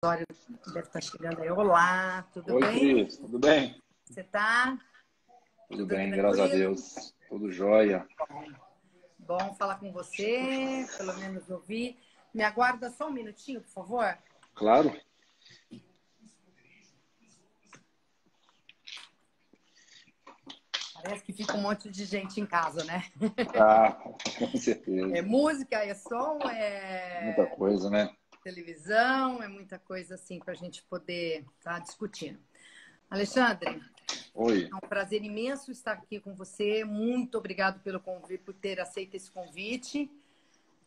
Dória deve estar chegando aí. Olá, tudo Oi, bem? Cris, tudo bem? Você tá? Tudo Tudo bem, graças a tranquilo? Deus. Tudo jóia. Bom falar com você, pelo menos ouvir. Me aguarda só um minutinho, por favor. Claro. Parece que fica um monte de gente em casa, né? Ah, com É certeza. música, é som, Muita é coisa, né? televisão, é muita coisa assim para a gente poder estar discutindo. Alexandre, Oi. é um prazer imenso estar aqui com você. Muito obrigado pelo convite, por ter aceito esse convite.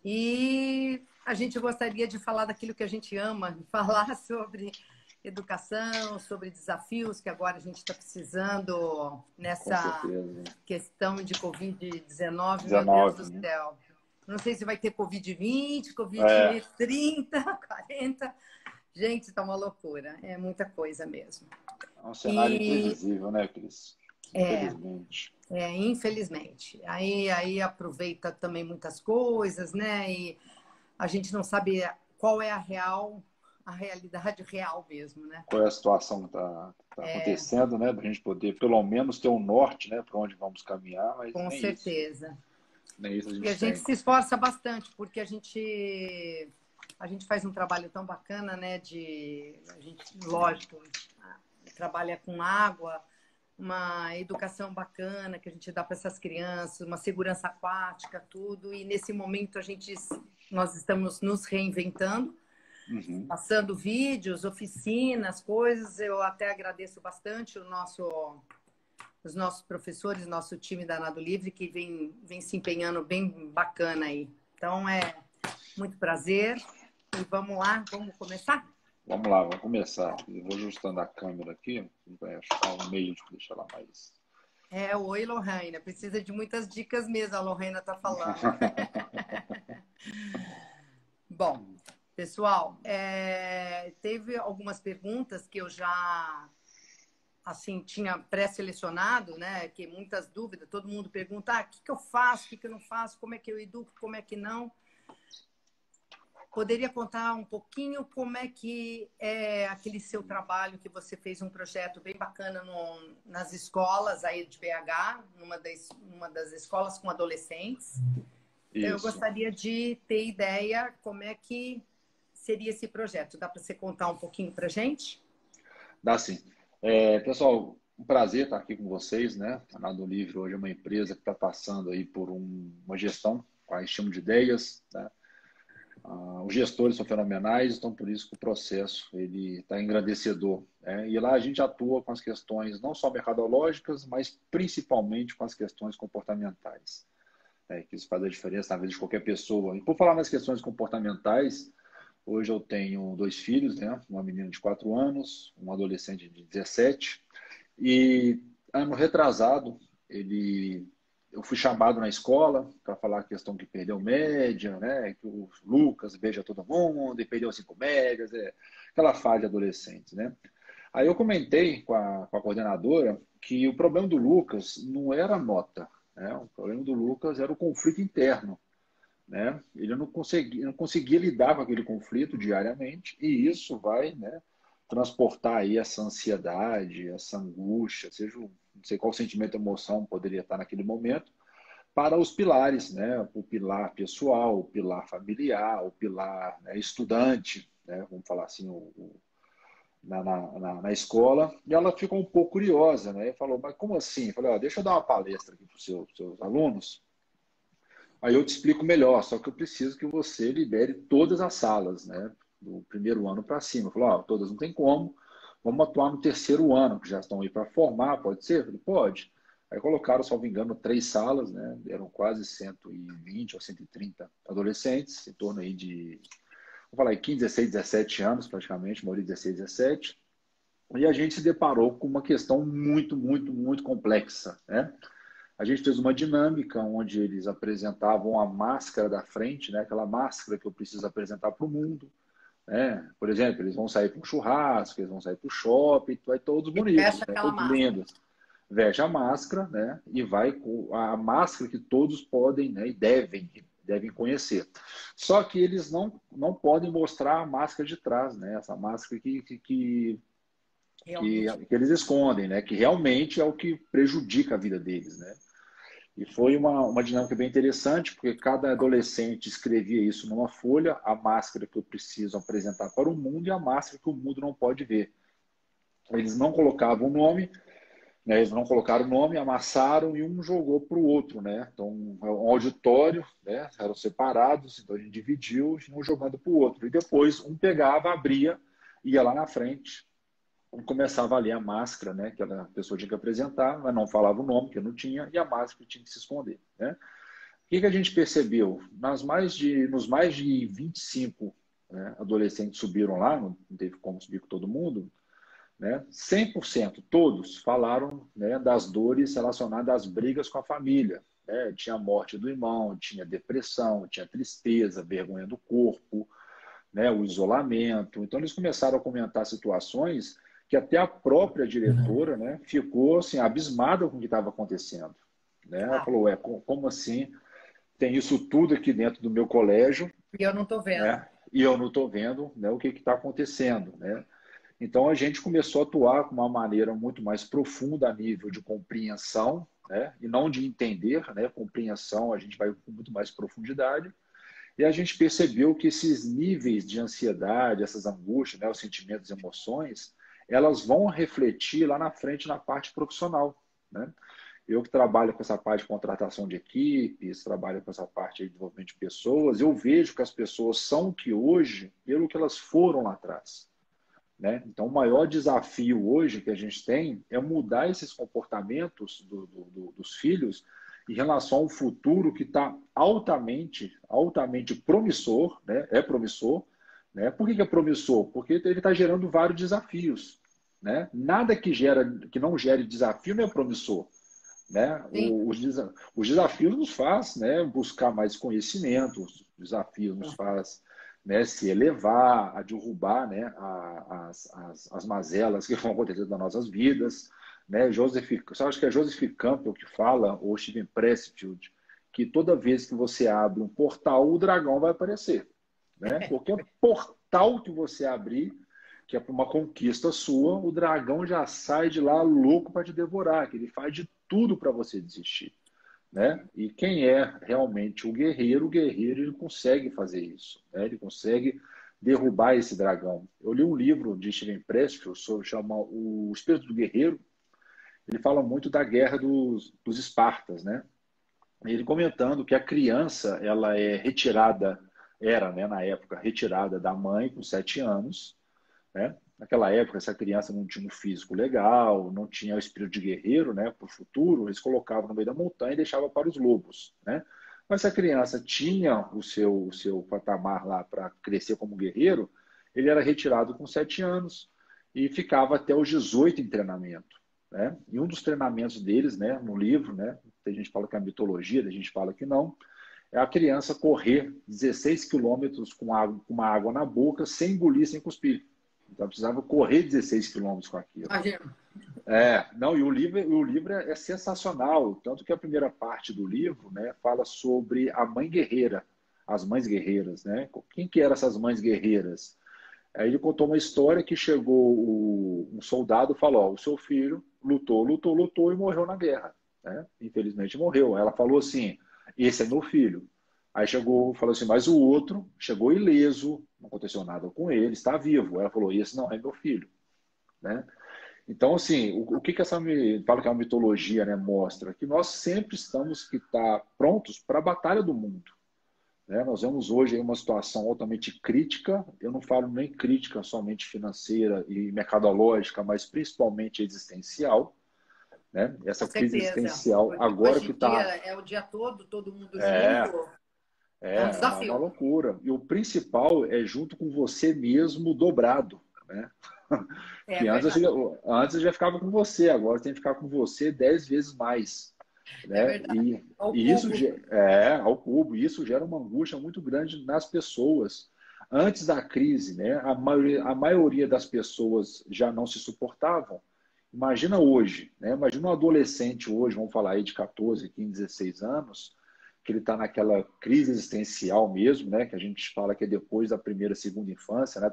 E a gente gostaria de falar daquilo que a gente ama, falar sobre educação, sobre desafios que agora a gente está precisando Com nessa certeza. questão de Covid-19, meu Deus do 19, né? céu. Não sei se vai ter Covid-20, É, Covid-30, 40. Gente, está uma loucura. É muita coisa mesmo. é um cenário E imprevisível, né, Cris? é, Infelizmente. infelizmente. Aí aproveita também muitas coisas, né? E a gente não sabe qual é a realidade real mesmo, né? Qual é a situação que está acontecendo, né? Para a gente poder, pelo menos, ter um norte, né? Para onde vamos caminhar, mas Com certeza. nem isso a E a gente gente tem. se esforça bastante, porque a gente faz um trabalho tão bacana, né? A gente, lógico, trabalha com água, uma educação bacana que a gente dá para essas crianças, uma segurança aquática, tudo. E nesse momento nós estamos nos reinventando, Uhum. passando vídeos, oficinas, coisas. Eu até agradeço bastante os nossos professores, nosso time da Nado Livre, que vem se empenhando bem bacana aí. Então, é muito prazer. E vamos lá, vamos começar? Vamos lá, vamos começar. Eu vou ajustando a câmera aqui, vai achar um meio de deixar ela mais. Oi, Lorraine. Precisa de muitas dicas mesmo, a Lorraine está falando. Bom, pessoal, teve algumas perguntas que eu já assim tinha pré-selecionado, né? Que muitas dúvidas, todo mundo pergunta: o que eu faço, o que eu não faço, como é que eu educo, como é que não. Poderia contar um pouquinho como é que é aquele seu trabalho que você fez um projeto bem bacana nas escolas aí de BH, numa das escolas com adolescentes. Então, eu Isso. gostaria de ter ideia como é que seria esse projeto. Dá para você contar um pouquinho para a gente? Dá sim. Pessoal, um prazer estar aqui com vocês, né? A Nado Livre hoje é uma empresa que está passando aí por uma gestão com a estímulo de ideias, né? Os gestores são fenomenais, então por isso que o processo ele está engrandecedor, né? E lá a gente atua com as questões não só mercadológicas, mas principalmente com as questões comportamentais, né? Que isso faz a diferença na vida de qualquer pessoa. E por falar nas questões comportamentais, hoje eu tenho dois filhos, né? Uma menina de 4 anos, um adolescente de 17. E ano retrasado, eu fui chamado na escola para falar a questão que perdeu média, né? Que o Lucas beija todo mundo e perdeu 5 médias, aquela fase de adolescente, né? Aí eu comentei com a coordenadora que o problema do Lucas não era a nota, né? O problema do Lucas era o conflito interno, né? Ele não conseguia lidar com aquele conflito diariamente e isso vai, né, transportar aí essa ansiedade, essa angústia, seja não sei qual sentimento, emoção poderia estar naquele momento, para os pilares, né? O pilar pessoal, o pilar familiar, o pilar, né, estudante, né? Vamos falar assim, na escola, e ela ficou um pouco curiosa, né? E falou, mas como assim? Eu falei, ó, deixa eu dar uma palestra aqui para os seus alunos. Aí eu te explico melhor, só que eu preciso que você libere todas as salas, né? Do primeiro ano para cima. Falou, ó, todas não tem como, vamos atuar no terceiro ano, que já estão aí para formar, pode ser? Eu falei, pode. Aí colocaram, salvo engano, 3 salas, né? Eram quase 120 ou 130 adolescentes, em torno aí de, vou falar aí, 15, 16, 17 anos praticamente, maioria 16, 17. E a gente se deparou com uma questão muito, muito, muito complexa, né? A gente fez uma dinâmica onde eles apresentavam a máscara da frente, né? Aquela máscara que eu preciso apresentar para o mundo, né? Por exemplo, eles vão sair para um churrasco, eles vão sair para o shopping, vai todos E bonitos, fecha né? aquela Todos máscara. lindos. Veste a máscara, né? E vai com a máscara que todos podem, né? E devem devem conhecer. Só que eles não podem mostrar a máscara de trás, né? Essa máscara que eles escondem, né? Que realmente é o que prejudica a vida deles, né? E foi uma dinâmica bem interessante, porque cada adolescente escrevia isso numa folha, a máscara que eu preciso apresentar para o mundo e a máscara que o mundo não pode ver. Eles não colocavam o nome, né? Eles não colocaram o nome, amassaram e um jogou para o outro, né? Então, um auditório, né? Eram separados, então a gente dividiu, um jogando para o outro. E depois um pegava, abria, ia lá na frente e começava a ler a máscara, né? Que a pessoa tinha que apresentar, mas não falava o nome, que não tinha, e a máscara tinha que se esconder, né? O que a gente percebeu? Nos mais de 25, né, adolescentes subiram lá, não teve como subir com todo mundo, né? 100%, todos falaram, né, das dores relacionadas às brigas com a família. Né? Tinha a morte do irmão, tinha depressão, tinha tristeza, vergonha do corpo, né, o isolamento. Então, eles começaram a comentar situações que até a própria diretora, né, ficou assim, abismada com o que estava acontecendo. Né? Ela falou, como assim tem isso tudo aqui dentro do meu colégio, E eu não estou vendo. né, e eu não estou vendo, né, o que está acontecendo, né? Então, a gente começou a atuar com uma maneira muito mais profunda a nível de compreensão, né? E não de entender, né? Compreensão, a gente vai com muito mais profundidade. E a gente percebeu que esses níveis de ansiedade, essas angústias, né? Os sentimentos e emoções, elas vão refletir lá na frente na parte profissional, né? Eu que trabalho com essa parte de contratação de equipes, trabalho com essa parte de desenvolvimento de pessoas, eu vejo que as pessoas são o que hoje, pelo que elas foram lá atrás. Né? Então, o maior desafio hoje que a gente tem é mudar esses comportamentos dos filhos em relação a um futuro que está altamente promissor, né? É promissor. Né? Por que é promissor? Porque ele está gerando vários desafios. Né? Nada que não gere desafio não é promissor. Né? Os desafios nos faz, né, buscar mais conhecimento, os desafios nos faz, né, se elevar, a derrubar, né, as mazelas que vão acontecer nas nossas vidas. Né? Acho que é Joseph Campbell que fala, ou Steven Pressfield, que toda vez que você abre um portal, o dragão vai aparecer. Né? Qualquer portal que você abrir, que é para uma conquista sua, o dragão já sai de lá louco para te devorar, que ele faz de tudo para você desistir. Né? E quem é realmente o guerreiro ele consegue fazer isso. Né? Ele consegue derrubar esse dragão. Eu li um livro de Steven Pressfield, chama O Espírito do Guerreiro. Ele fala muito da guerra dos Espartas. Né? Ele comentando que a criança ela é retirada, era, né, na época, retirada da mãe com 7 anos. Né? Naquela época, essa criança não tinha um físico legal, não tinha o espírito de guerreiro, né, para o futuro, eles colocavam no meio da montanha e deixavam para os lobos. Né? Mas se a criança tinha o seu patamar lá para crescer como guerreiro, ele era retirado com 7 anos e ficava até os 18 em treinamento. Né? E um dos treinamentos deles, né, no livro, né, tem gente que fala que é mitologia, tem gente que fala que não, é a criança correr 16 quilômetros com uma água na boca, sem engolir, sem cuspir. Então, precisava correr 16 quilômetros com aquilo. Imagina. Não, e o livro é sensacional. Tanto que a primeira parte do livro, né, fala sobre a mãe guerreira, as mães guerreiras. Né? Quem que eram essas mães guerreiras? Aí ele contou uma história que chegou um soldado e falou, ó, o seu filho lutou e morreu na guerra. Né? Infelizmente morreu. Ela falou assim, esse é meu filho. Aí falou assim, mas o outro chegou ileso, não aconteceu nada com ele, está vivo. Ela falou, esse não é meu filho. Né? Então, assim, o que essa fala que é uma mitologia, né, mostra? Que nós sempre estamos que tá prontos para a batalha do mundo. Né? Nós vemos hoje aí uma situação altamente crítica, eu não falo nem crítica somente financeira e mercadológica, mas principalmente existencial. Né? Essa crise existencial porque agora hoje que em dia está... é o dia todo mundo É, junto. É um é uma desafio. loucura. E o principal é junto com você mesmo dobrado. Né? É Que verdade. antes eu já ficava com você, agora tem que ficar com você 10 vezes mais. É Né? verdade. Ao E isso cubo. ao cubo, isso gera uma angústia muito grande nas pessoas. Antes da crise, né, a maioria das pessoas já não se suportavam. Imagina hoje, né? Imagina um adolescente hoje, vamos falar aí de 14, 15, 16 anos, que ele está naquela crise existencial mesmo, né? Que a gente fala que é depois da primeira, segunda infância, né?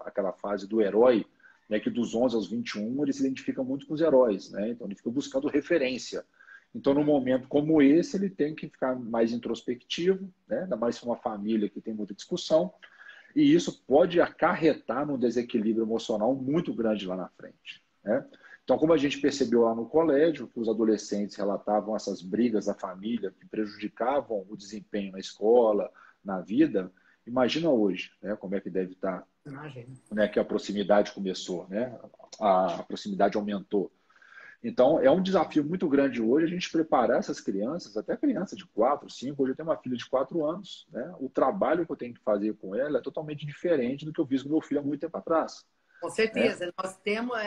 Aquela fase do herói, né? Que dos 11 aos 21 ele se identifica muito com os heróis, né? Então ele fica buscando referência. Então, num momento como esse, ele tem que ficar mais introspectivo, né? Ainda mais se uma família que tem muita discussão, e isso pode acarretar num desequilíbrio emocional muito grande lá na frente, né? Então, como a gente percebeu lá no colégio, que os adolescentes relatavam essas brigas da família que prejudicavam o desempenho na escola, na vida, imagina hoje, né, como é que deve estar, Imagina. né, que a proximidade começou, né, a proximidade aumentou. Então, é um desafio muito grande hoje a gente preparar essas crianças, até criança de 4, 5. Hoje eu tenho uma filha de 4 anos, né? O trabalho que eu tenho que fazer com ela é totalmente diferente do que eu fiz com meu filho há muito tempo atrás, Com né? certeza. Nós temos,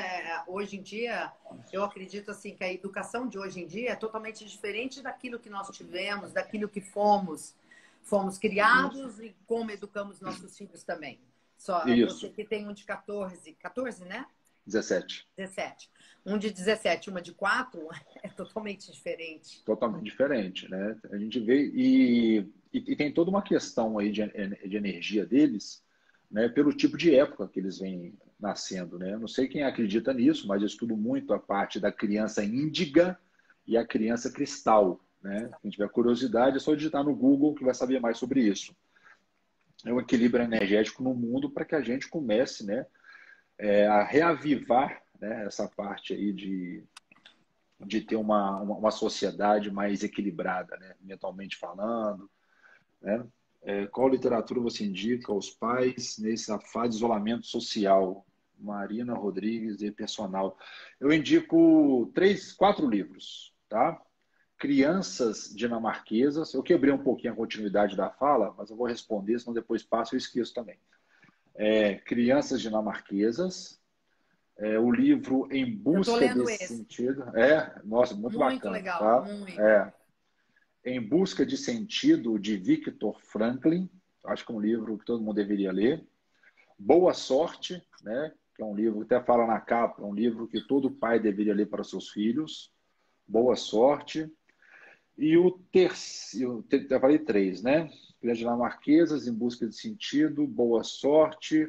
hoje em dia, eu acredito assim que a educação de hoje em dia é totalmente diferente daquilo que nós tivemos, daquilo que fomos Isso. criados e como educamos nossos filhos também. Só você Isso. que tem um de 14, né? 17. 17. Um de 17, uma de 4, é totalmente diferente. Totalmente diferente, né? A gente vê e tem toda uma questão aí de energia deles, né? Pelo tipo de época que eles vêm nascendo, né? Eu não sei quem acredita nisso, mas eu estudo muito a parte da criança índiga e a criança cristal, né? Quem tiver curiosidade é só digitar no Google que vai saber mais sobre isso. É um equilíbrio energético no mundo para que a gente comece, né, a reavivar, né, essa parte aí de ter uma sociedade mais equilibrada, né? Mentalmente falando, né? Qual literatura você indica aos pais nessa fase de isolamento social? Marina Rodrigues, de Personal. Eu indico 4 livros, tá? Crianças dinamarquesas. Eu quebrei um pouquinho a continuidade da fala, mas eu vou responder, senão depois passo e eu esqueço também. Crianças dinamarquesas, o livro Em Eu estou Busca lendo desse esse. Sentido. Nossa, muito Muito bacana, legal, tá? muito. Em Busca de Sentido, de Viktor Franklin. Acho que é um livro que todo mundo deveria ler. Boa Sorte, né? Que é um livro que até fala na capa, é um livro que todo pai deveria ler para seus filhos. Boa Sorte. E o terceiro, eu falei 3, né? Crianças Dinamarquesas, Em Busca de Sentido, Boa Sorte.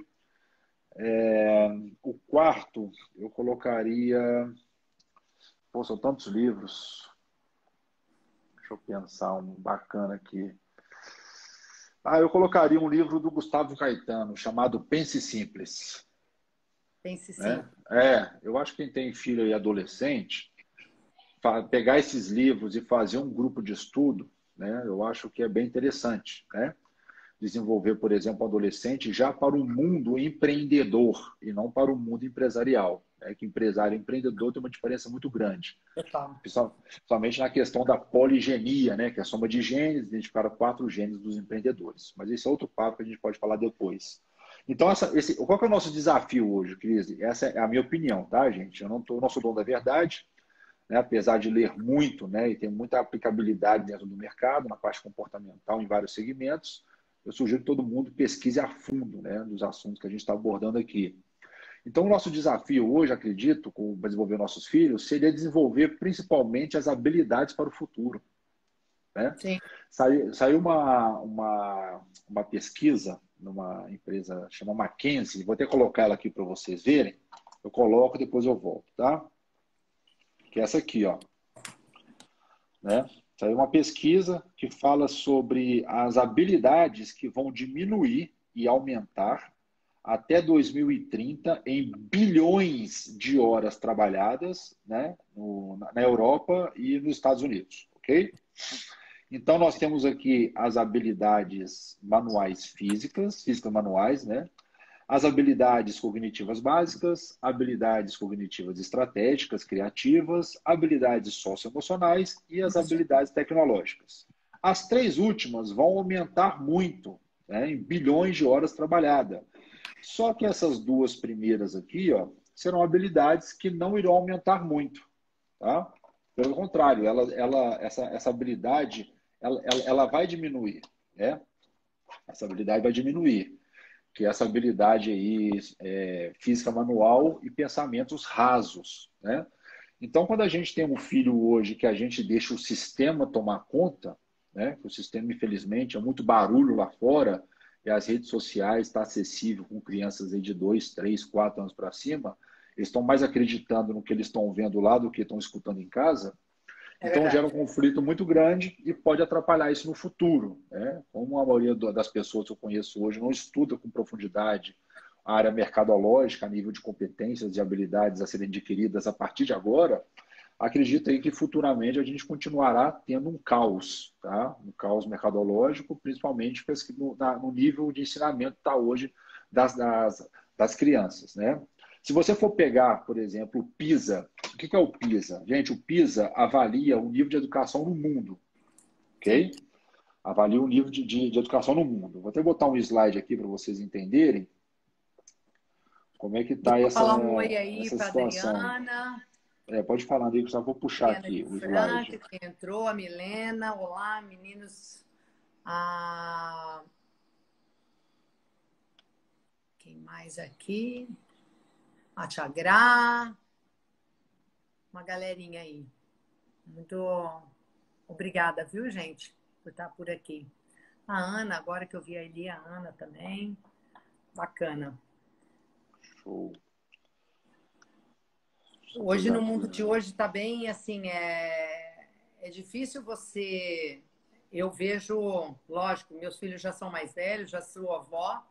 O quarto, eu colocaria. Pô, são tantos livros. Deixa eu pensar um bacana aqui. Eu colocaria um livro do Gustavo Caetano, chamado Pense Simples. Pense sim. Né? Eu acho que quem tem filho e adolescente, pegar esses livros e fazer um grupo de estudo, né? Eu acho que é bem interessante, né? Desenvolver, por exemplo, o adolescente já para o mundo empreendedor e não para o mundo empresarial. Né? Que empresário e empreendedor tem uma diferença muito grande. Total. Principalmente na questão da poligenia, né? Que é a soma de genes, identificar 4 genes dos empreendedores. Mas esse é outro papo que a gente pode falar depois. Então, qual que é o nosso desafio hoje, Cris? Essa é a minha opinião, tá, gente? Eu não sou dono da verdade, né? Apesar de ler muito, né? E ter muita aplicabilidade dentro do mercado, na parte comportamental, em vários segmentos, eu sugiro que todo mundo pesquise a fundo, né? Dos assuntos que a gente está abordando aqui. Então, o nosso desafio hoje, acredito, para desenvolver nossos filhos, seria desenvolver principalmente as habilidades para o futuro. Né? Sim. Saiu uma pesquisa numa empresa chamada McKinsey, vou até colocar ela aqui para vocês verem. Eu coloco, depois eu volto, tá? Que é essa aqui, ó. Né? Saiu uma pesquisa que fala sobre as habilidades que vão diminuir e aumentar até 2030 em bilhões de horas trabalhadas, né, na Europa e nos Estados Unidos, ok? Então, nós temos aqui as habilidades manuais físicas manuais, né? As habilidades cognitivas básicas, habilidades cognitivas estratégicas, criativas, habilidades socioemocionais e as habilidades tecnológicas. As 3 últimas vão aumentar muito, né, em bilhões de horas trabalhadas. Só que essas 2 primeiras aqui, ó, serão habilidades que não irão aumentar muito, tá? Pelo contrário, essa habilidade, ela vai diminuir, né? Essa habilidade vai diminuir, que é essa habilidade aí, física manual e pensamentos rasos, né? Então, quando a gente tem um filho hoje que a gente deixa o sistema tomar conta, né? O sistema, infelizmente, é muito barulho lá fora e as redes sociais estão acessíveis com crianças aí de 2, 3, 4 anos para cima. Eles estão mais acreditando no que eles estão vendo lá do que estão escutando em casa. É Então, gera um verdade. conflito muito grande e pode atrapalhar isso no futuro, né? Como a maioria das pessoas que eu conheço hoje não estuda com profundidade a área mercadológica, a nível de competências e habilidades a serem adquiridas a partir de agora, acredito aí que futuramente a gente continuará tendo um caos, tá? Um caos mercadológico, principalmente no nível de ensinamento que está hoje das crianças, né? Se você for pegar, por exemplo, o PISA, o que é o PISA? Gente, o PISA avalia o nível de educação no mundo, Sim. ok? Avalia o nível de educação no mundo. Vou até botar um slide aqui para vocês entenderem como é que Deixa está eu falar um oi aí essa para situação. Adriana, Pode falar aí, que eu só vou puxar Adriana aqui de o Franca, slide. que entrou, a Milena. Olá, meninos. Ah, quem mais aqui? A Tiagra, uma galerinha aí. Muito obrigada, viu, gente, por estar por aqui. A Ana, agora que eu vi ali, a Ana também. Bacana. Show. Deixa eu Hoje, pegar no aqui. mundo de hoje, está bem assim, é difícil você. Eu vejo, lógico, meus filhos já são mais velhos, já sou avó,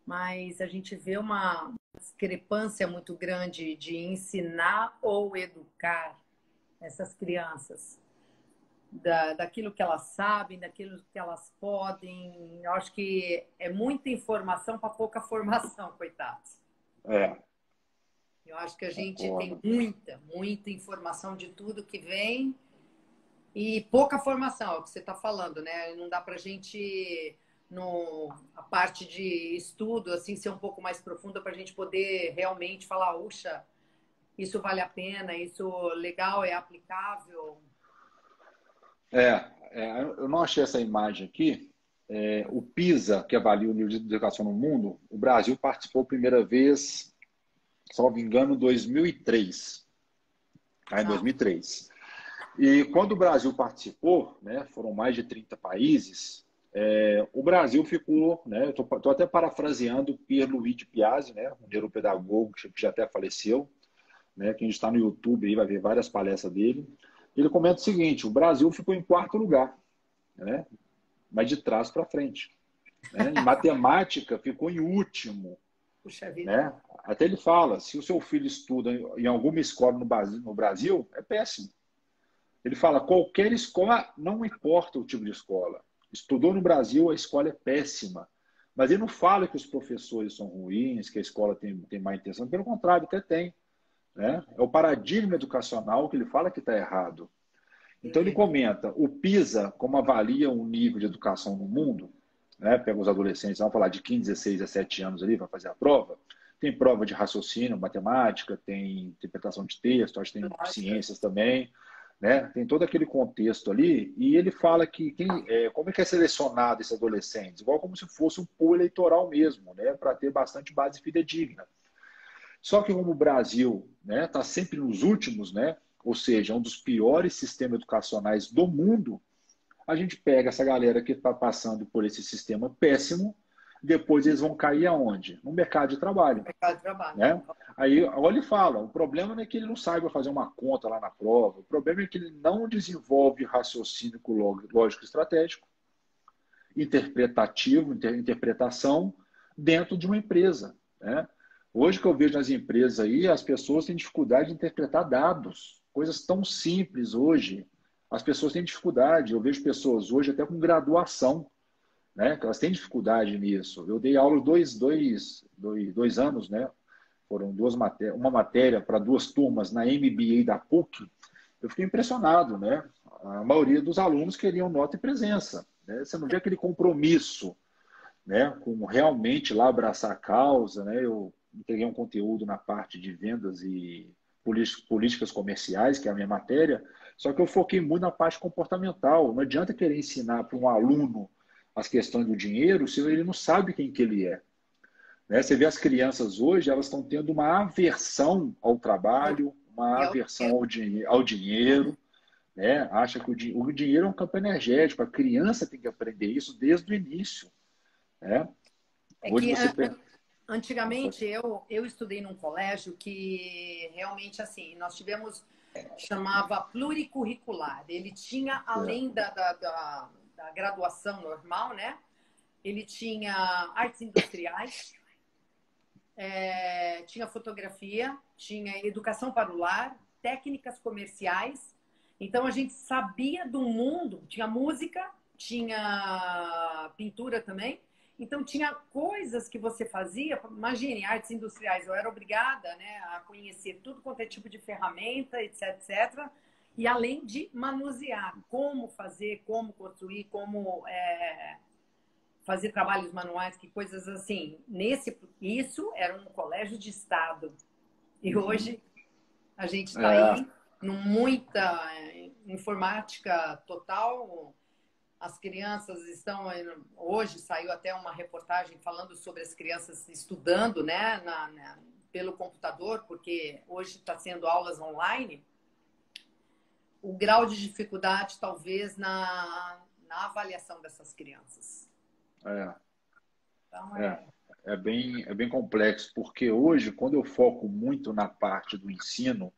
mas a gente vê uma discrepância muito grande de ensinar ou educar essas crianças. Daquilo que elas sabem, daquilo que elas podem. Eu acho que é muita informação para pouca formação, coitados. É, Eu acho que a gente tem concordo. muita informação de tudo que vem e pouca formação, é o que você está falando, né? Não dá para a gente, a parte de estudo, assim, ser um pouco mais profunda para a gente poder realmente falar, uxa, isso vale a pena, isso legal, é aplicável. Eu não achei essa imagem aqui. O PISA, que avalia o nível de educação no mundo, o Brasil participou a primeira vez, salvo engano, em 2003. Tá, em Tá. 2003. E quando o Brasil participou, né, foram mais de 30 países, o Brasil ficou, né, estou até parafraseando Pierluigi Piazzi, né, um neuropedagogo que já até faleceu, né, que a gente está no YouTube aí, vai ver várias palestras dele. Ele comenta o seguinte: o Brasil ficou em quarto lugar, né, mas de trás para frente. Né? Em matemática, ficou em último. Puxa vida. Né? Até ele fala: se o seu filho estuda em alguma escola no Brasil, é péssimo. Ele fala: qualquer escola, não importa o tipo de escola. Estudou no Brasil, a escola é péssima. Mas ele não fala que os professores são ruins, que a escola tem má intenção. Pelo contrário, até tem. Né? É o paradigma educacional que ele fala que está errado. Então ele comenta: o PISA, como avalia o nível de educação no mundo, né? Pega os adolescentes, vamos falar de 15, 16, 17 anos ali, vai fazer a prova. Tem prova de raciocínio, matemática, tem interpretação de texto, acho que tem Lógico. ciências também, né? Tem todo aquele contexto ali, e ele fala que como é que é selecionado esses adolescentes? Igual como se fosse um pool eleitoral mesmo, né? Para ter bastante base fidedigna. Só que como o Brasil está sempre nos últimos, né? Ou seja, um dos piores sistemas educacionais do mundo, a gente pega essa galera que está passando por esse sistema péssimo, depois eles vão cair aonde? No mercado de trabalho. Mercado de trabalho. Né? Aí, olha, ele fala: o problema não é que ele não saiba fazer uma conta lá na prova, o problema é que ele não desenvolve raciocínio lógico estratégico, interpretativo, interpretação dentro de uma empresa. Né? Hoje que eu vejo nas empresas aí, as pessoas têm dificuldade de interpretar dados, coisas tão simples hoje. As pessoas têm dificuldade. Eu vejo pessoas hoje até com graduação, né? Que elas têm dificuldade nisso. Eu dei aula 2 anos, né? Foram uma matéria para 2 turmas na MBA da PUC. Eu fiquei impressionado, né? A maioria dos alunos queriam nota e presença. Né? Você não vê aquele compromisso, né? Com realmente lá abraçar a causa, né? Eu entreguei um conteúdo na parte de vendas e políticas comerciais, que é a minha matéria, só que eu foquei muito na parte comportamental. Não adianta querer ensinar para um aluno as questões do dinheiro se ele não sabe quem que ele é. Né? Você vê as crianças hoje, elas estão tendo uma aversão ao trabalho, uma E é o aversão ao dinheiro, né? Acha que o dinheiro é um campo energético, a criança tem que aprender isso desde o início, né? É Hoje que você... antigamente eu estudei num colégio que realmente assim, nós tivemos, chamava pluricurricular. Ele tinha, além da graduação normal, né? Ele tinha artes industriais, tinha fotografia, tinha educação para o lar, técnicas comerciais. Então a gente sabia do mundo, tinha música, tinha pintura também. Então tinha coisas que você fazia, imagine, artes industriais, eu era obrigada, né, a conhecer tudo quanto é tipo de ferramenta, etc, etc. E além de manusear como fazer, como construir, como fazer trabalhos manuais, que coisas assim. Isso era um colégio de estado. E hoje a gente está É, aí com muita informática total. As crianças estão hoje saiu até uma reportagem falando sobre as crianças estudando, né, pelo computador, porque hoje está sendo aulas online. O grau de dificuldade talvez na avaliação dessas crianças. é, Então é. É bem complexo, porque hoje, quando eu foco muito na parte do ensino,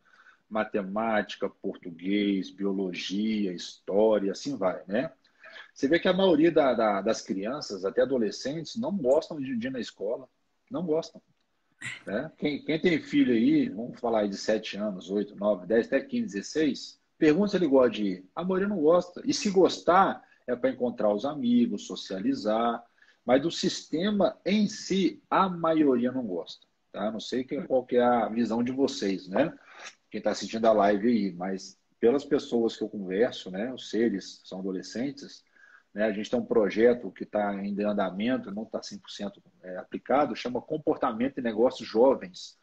matemática, português, biologia, história, assim vai, né? Você vê que a maioria das crianças, até adolescentes, não gostam de ir na escola. Não gostam, né? Quem tem filho aí, vamos falar aí de 7 anos, 8, 9, 10, até 15, 16, pergunta se ele gosta de ir. A maioria não gosta. E se gostar, é para encontrar os amigos, socializar. Mas do sistema em si, a maioria não gosta. Tá? Não sei qual que é a visão de vocês, né? Quem está assistindo a live aí, mas pelas pessoas que eu converso, né? Os seres são adolescentes, né? A gente tem um projeto que está ainda em andamento, não está 100% aplicado, chama Comportamento e Negócios Jovens,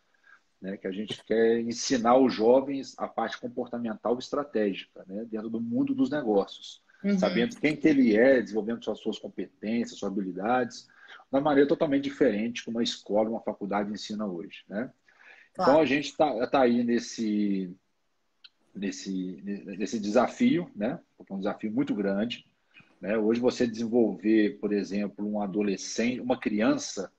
né? Que a gente quer ensinar os jovens a parte comportamental e estratégica, né? Dentro do mundo dos negócios, Uhum. sabendo quem que ele é, desenvolvendo suas competências, suas habilidades, de uma maneira totalmente diferente que uma escola, uma faculdade ensina hoje, né? Então a Claro. gente está aí nesse desafio, né? Porque é um desafio muito grande, né? Hoje você desenvolver, por exemplo, um adolescente, uma criança,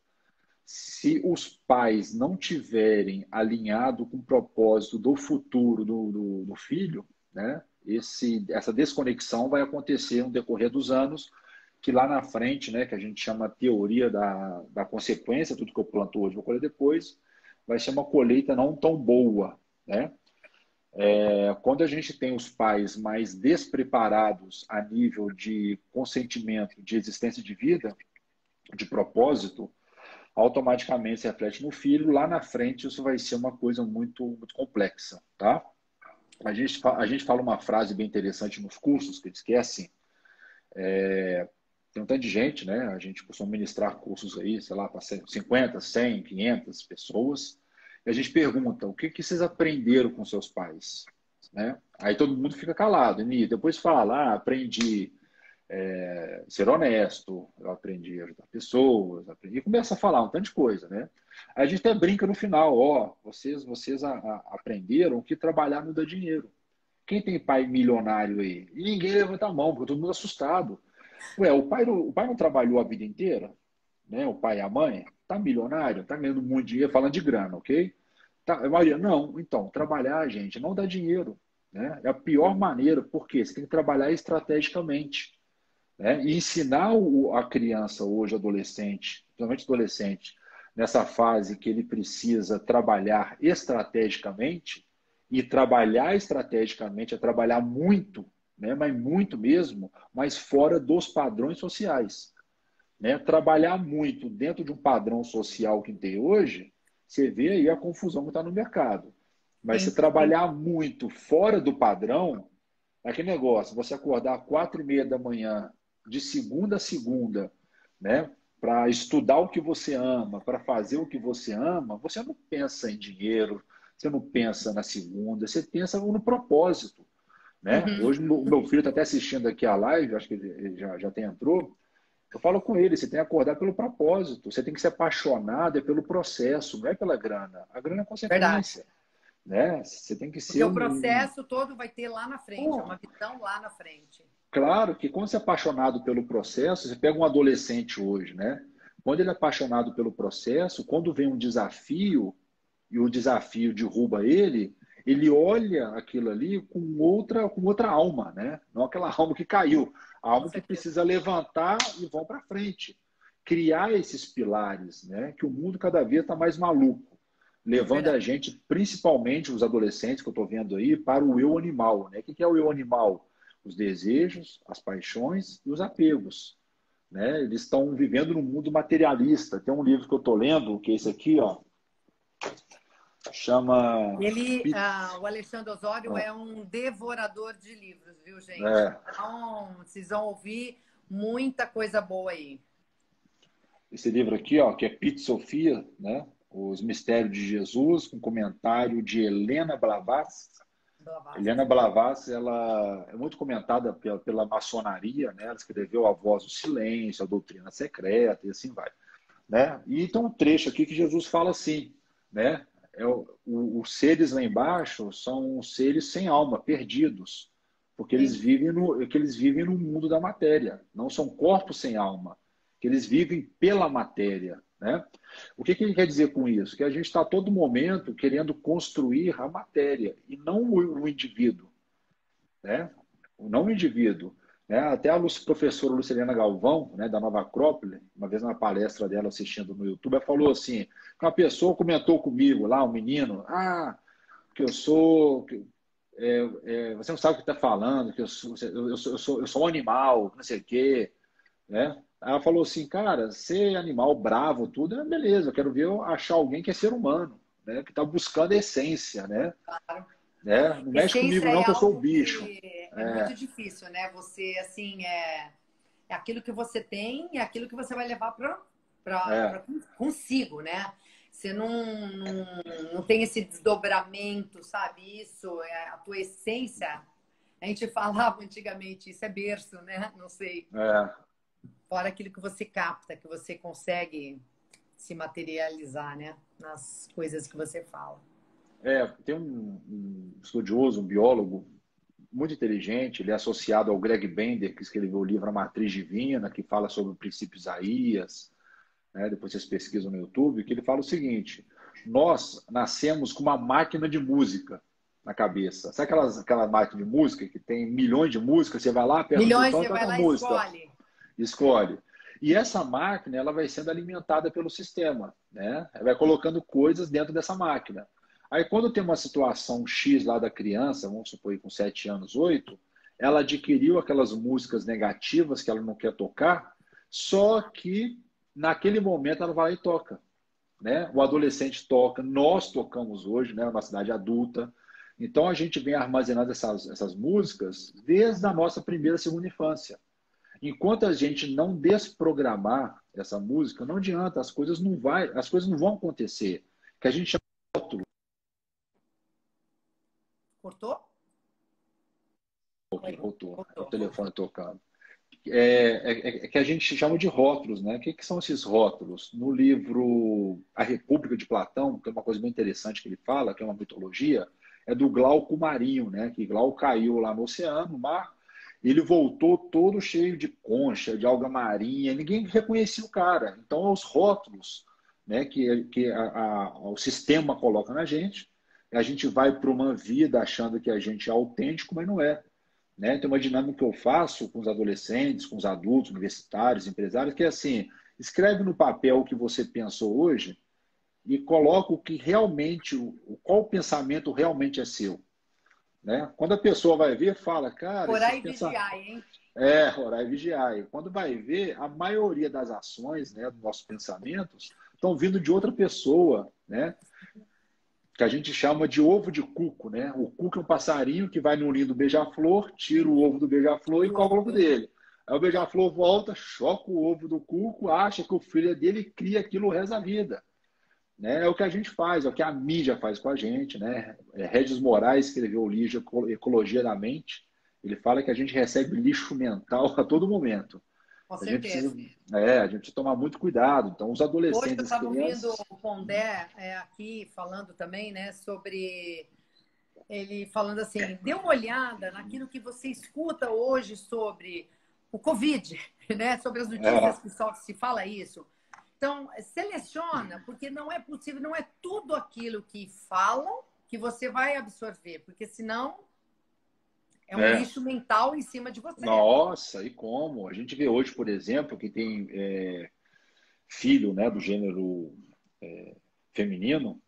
se os pais não tiverem alinhado com o propósito do futuro do filho, né? Essa desconexão vai acontecer no decorrer dos anos, que lá na frente, né, que a gente chama teoria da consequência, tudo que eu planto hoje vou colher depois, vai ser uma colheita não tão boa, né? Quando a gente tem os pais mais despreparados a nível de consentimento, de existência de vida, de propósito, automaticamente se reflete no filho. Lá na frente, isso vai ser uma coisa muito, muito complexa, tá? A gente fala uma frase bem interessante nos cursos, que diz que é assim, tem um tanto de gente, né? A gente costuma ministrar cursos aí, sei lá, para 50, 100, 500 pessoas, e a gente pergunta, o que vocês aprenderam com seus pais? Né? Aí todo mundo fica calado, e depois fala, aprendi ser honesto, eu aprendi a ajudar pessoas, aprendi, e começa a falar um tanto de coisa, né? Aí a gente até brinca no final, vocês aprenderam que trabalhar não dá dinheiro. Quem tem pai milionário aí? E ninguém levanta a mão, porque todo mundo assustado. Ué, o pai não trabalhou a vida inteira? Né? O pai e a mãe? Tá milionário? Tá ganhando muito dinheiro, falando de grana, ok? Tá, Maria, não, então, trabalhar, gente, não dá dinheiro. Né? É a pior maneira, porque você tem que trabalhar estrategicamente. Né? E ensinar a criança hoje, adolescente, principalmente adolescente, nessa fase que ele precisa trabalhar estrategicamente, e trabalhar estrategicamente é trabalhar muito, né? Mas muito mesmo, mas fora dos padrões sociais. Né? Trabalhar muito dentro de um padrão social que tem hoje, você vê aí a confusão que está no mercado. Mas se Sim, trabalhar muito fora do padrão, é aquele negócio, você acordar às 4:30 da manhã, de segunda a segunda, né? Para estudar o que você ama, para fazer o que você ama, você não pensa em dinheiro, você não pensa na segunda, você pensa no propósito. Né? uhum. Hoje o meu filho está até assistindo aqui a live, acho que ele já até entrou. Eu falo com ele, você tem que acordar pelo propósito, você tem que ser apaixonado pelo processo, não é pela grana. A grana é Verdade. consequência. né? Você tem que Porque ser o processo todo vai ter lá na frente, é uma visão lá na frente. Claro que quando você é apaixonado pelo processo, você pega um adolescente hoje, né? Quando ele é apaixonado pelo processo, quando vem um desafio e o desafio derruba ele, ele olha aquilo ali com outra alma, né? Não aquela alma que caiu, a Com alma que certeza. precisa levantar e vão para frente. Criar esses pilares, né? Que o mundo cada vez está mais maluco, É levando verdade. a gente, principalmente os adolescentes que eu estou vendo aí, para o eu animal, né? O que é o eu animal? Os desejos, as paixões e os apegos, né? Eles estão vivendo num mundo materialista. Tem um livro que eu estou lendo, que é esse aqui, ó, chama O Alexandre Osório é um devorador de livros, viu, gente? é, Então, vocês vão ouvir muita coisa boa aí. esse livro aqui, ó, que é Pete Sofia, né? Os Mistérios de Jesus, com comentário de Helena Blavatsky. Helena Blavatsky. Blavatsky, ela é muito comentada pela maçonaria, né? Ela escreveu A Voz do Silêncio, A Doutrina Secreta e assim vai, né? E tem um trecho aqui que Jesus fala assim, né? Os seres lá embaixo são seres sem alma, perdidos, porque Sim. eles vivem no mundo da matéria, não são corpos sem alma, que eles vivem pela matéria, né? O que ele quer dizer com isso? Que a gente está a todo momento querendo construir a matéria e não o indivíduo, né? Não o indivíduo. Né? Até a professora Lucilena Galvão, né, da Nova Acrópole, uma vez na palestra dela assistindo no YouTube, ela falou assim, que uma pessoa comentou comigo lá, um menino, que eu sou... você não sabe o que está falando, que eu sou um animal, não sei o quê, né? Ela falou assim, cara, ser animal bravo, tudo, é beleza, eu quero ver eu achar alguém que é ser humano, né? Que está buscando a essência, né? Claro. Né? Não mexe Essência comigo é não, que eu sou o algo bicho. que é muito É, difícil, né? Você, assim, é aquilo que você tem e aquilo que você vai levar é, consigo, né? Você não tem esse desdobramento, sabe? Isso é a tua essência. A gente falava antigamente, isso é berço, né? Não sei. é, Fora aquilo que você capta, que você consegue se materializar, né? Nas coisas que você fala. tem um estudioso, um biólogo muito inteligente, ele é associado ao Greg Bender, que escreveu o livro A Matriz Divina, que fala sobre o princípio Isaías, né? Depois vocês pesquisam no YouTube, que ele fala o seguinte, nós nascemos com uma máquina de música na cabeça. Sabe aquela máquina de música que tem milhões de músicas, você vai lá, aperta o Milhões, botão e você vai toca a lá e música. escolhe. Escolhe. E essa máquina ela vai sendo alimentada pelo sistema, né? Ela vai colocando coisas dentro dessa máquina. Aí quando tem uma situação X lá da criança, vamos supor com 7 anos, 8, ela adquiriu aquelas músicas negativas que ela não quer tocar, só que naquele momento ela vai lá e toca, né? O adolescente toca, nós tocamos hoje, né, na cidade adulta. Então a gente vem armazenando essas músicas desde a nossa primeira, segunda infância. Enquanto a gente não desprogramar essa música, não adianta, as coisas não vão acontecer. Que a gente chama Cortou? de Oi, rótulo, é o cortou, telefone cortou. tocando. Que a gente chama de rótulos, né? O que são esses rótulos? No livro A República de Platão, tem uma coisa bem interessante que ele fala, que é uma mitologia, é do Glauco marinho, né? Que Glauco caiu lá no oceano, no mar, e ele voltou todo cheio de concha, de alga marinha, ninguém reconhecia o cara. Então, os rótulos, né, o sistema coloca na gente, a gente vai para uma vida achando que a gente é autêntico, mas não é, né? Tem uma dinâmica que eu faço com os adolescentes, com os adultos, universitários, empresários, que é assim, escreve no papel o que você pensou hoje e coloca o que realmente, qual pensamento realmente é seu, né? Quando a pessoa vai ver, fala, cara, Orar esses e pensamentos... vigiar, hein? Orar e vigiar. E quando vai ver, a maioria das ações, né, dos nossos pensamentos, estão vindo de outra pessoa, né? Que a gente chama de ovo de cuco, né? O cuco é um passarinho que vai no ninho do beija-flor, tira Sim. o ovo do beija-flor e E o come o ovo ovo dele. Aí o beija-flor volta, choca o ovo do cuco, acha que o filho é dele e cria aquilo o resto da vida. Né? É o que a gente faz, é o que a mídia faz com a gente, né? Regis Moraes escreveu o livro Ecologia da Mente. Ele fala que a gente recebe lixo mental a todo momento. Com A gente certeza. precisa, a gente precisa tomar muito cuidado. Então, os Hoje eu adolescentes, as estava ouvindo crianças... o Pondé aqui falando também, né, sobre ele falando assim, dê uma olhada naquilo que você escuta hoje sobre o Covid, né, sobre as notícias É, que só se fala isso. Então, seleciona, porque não é possível, não é tudo aquilo que falam que você vai absorver, porque senão é um é. lixo mental em cima de você. Nossa, e como? A gente vê hoje, por exemplo, que tem filho, né, do gênero feminino,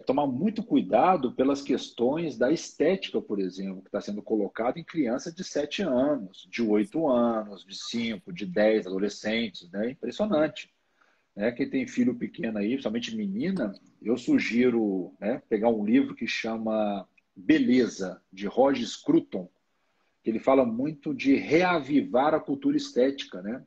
tomar muito cuidado pelas questões da estética, por exemplo, que está sendo colocado em crianças de 7 anos, de 8 anos, de 5, de 10 adolescentes, né? Impressionante. Né? Quem tem filho pequeno aí, principalmente menina, eu sugiro, né, pegar um livro que chama Beleza, de Roger Scruton, que ele fala muito de reavivar a cultura estética, né?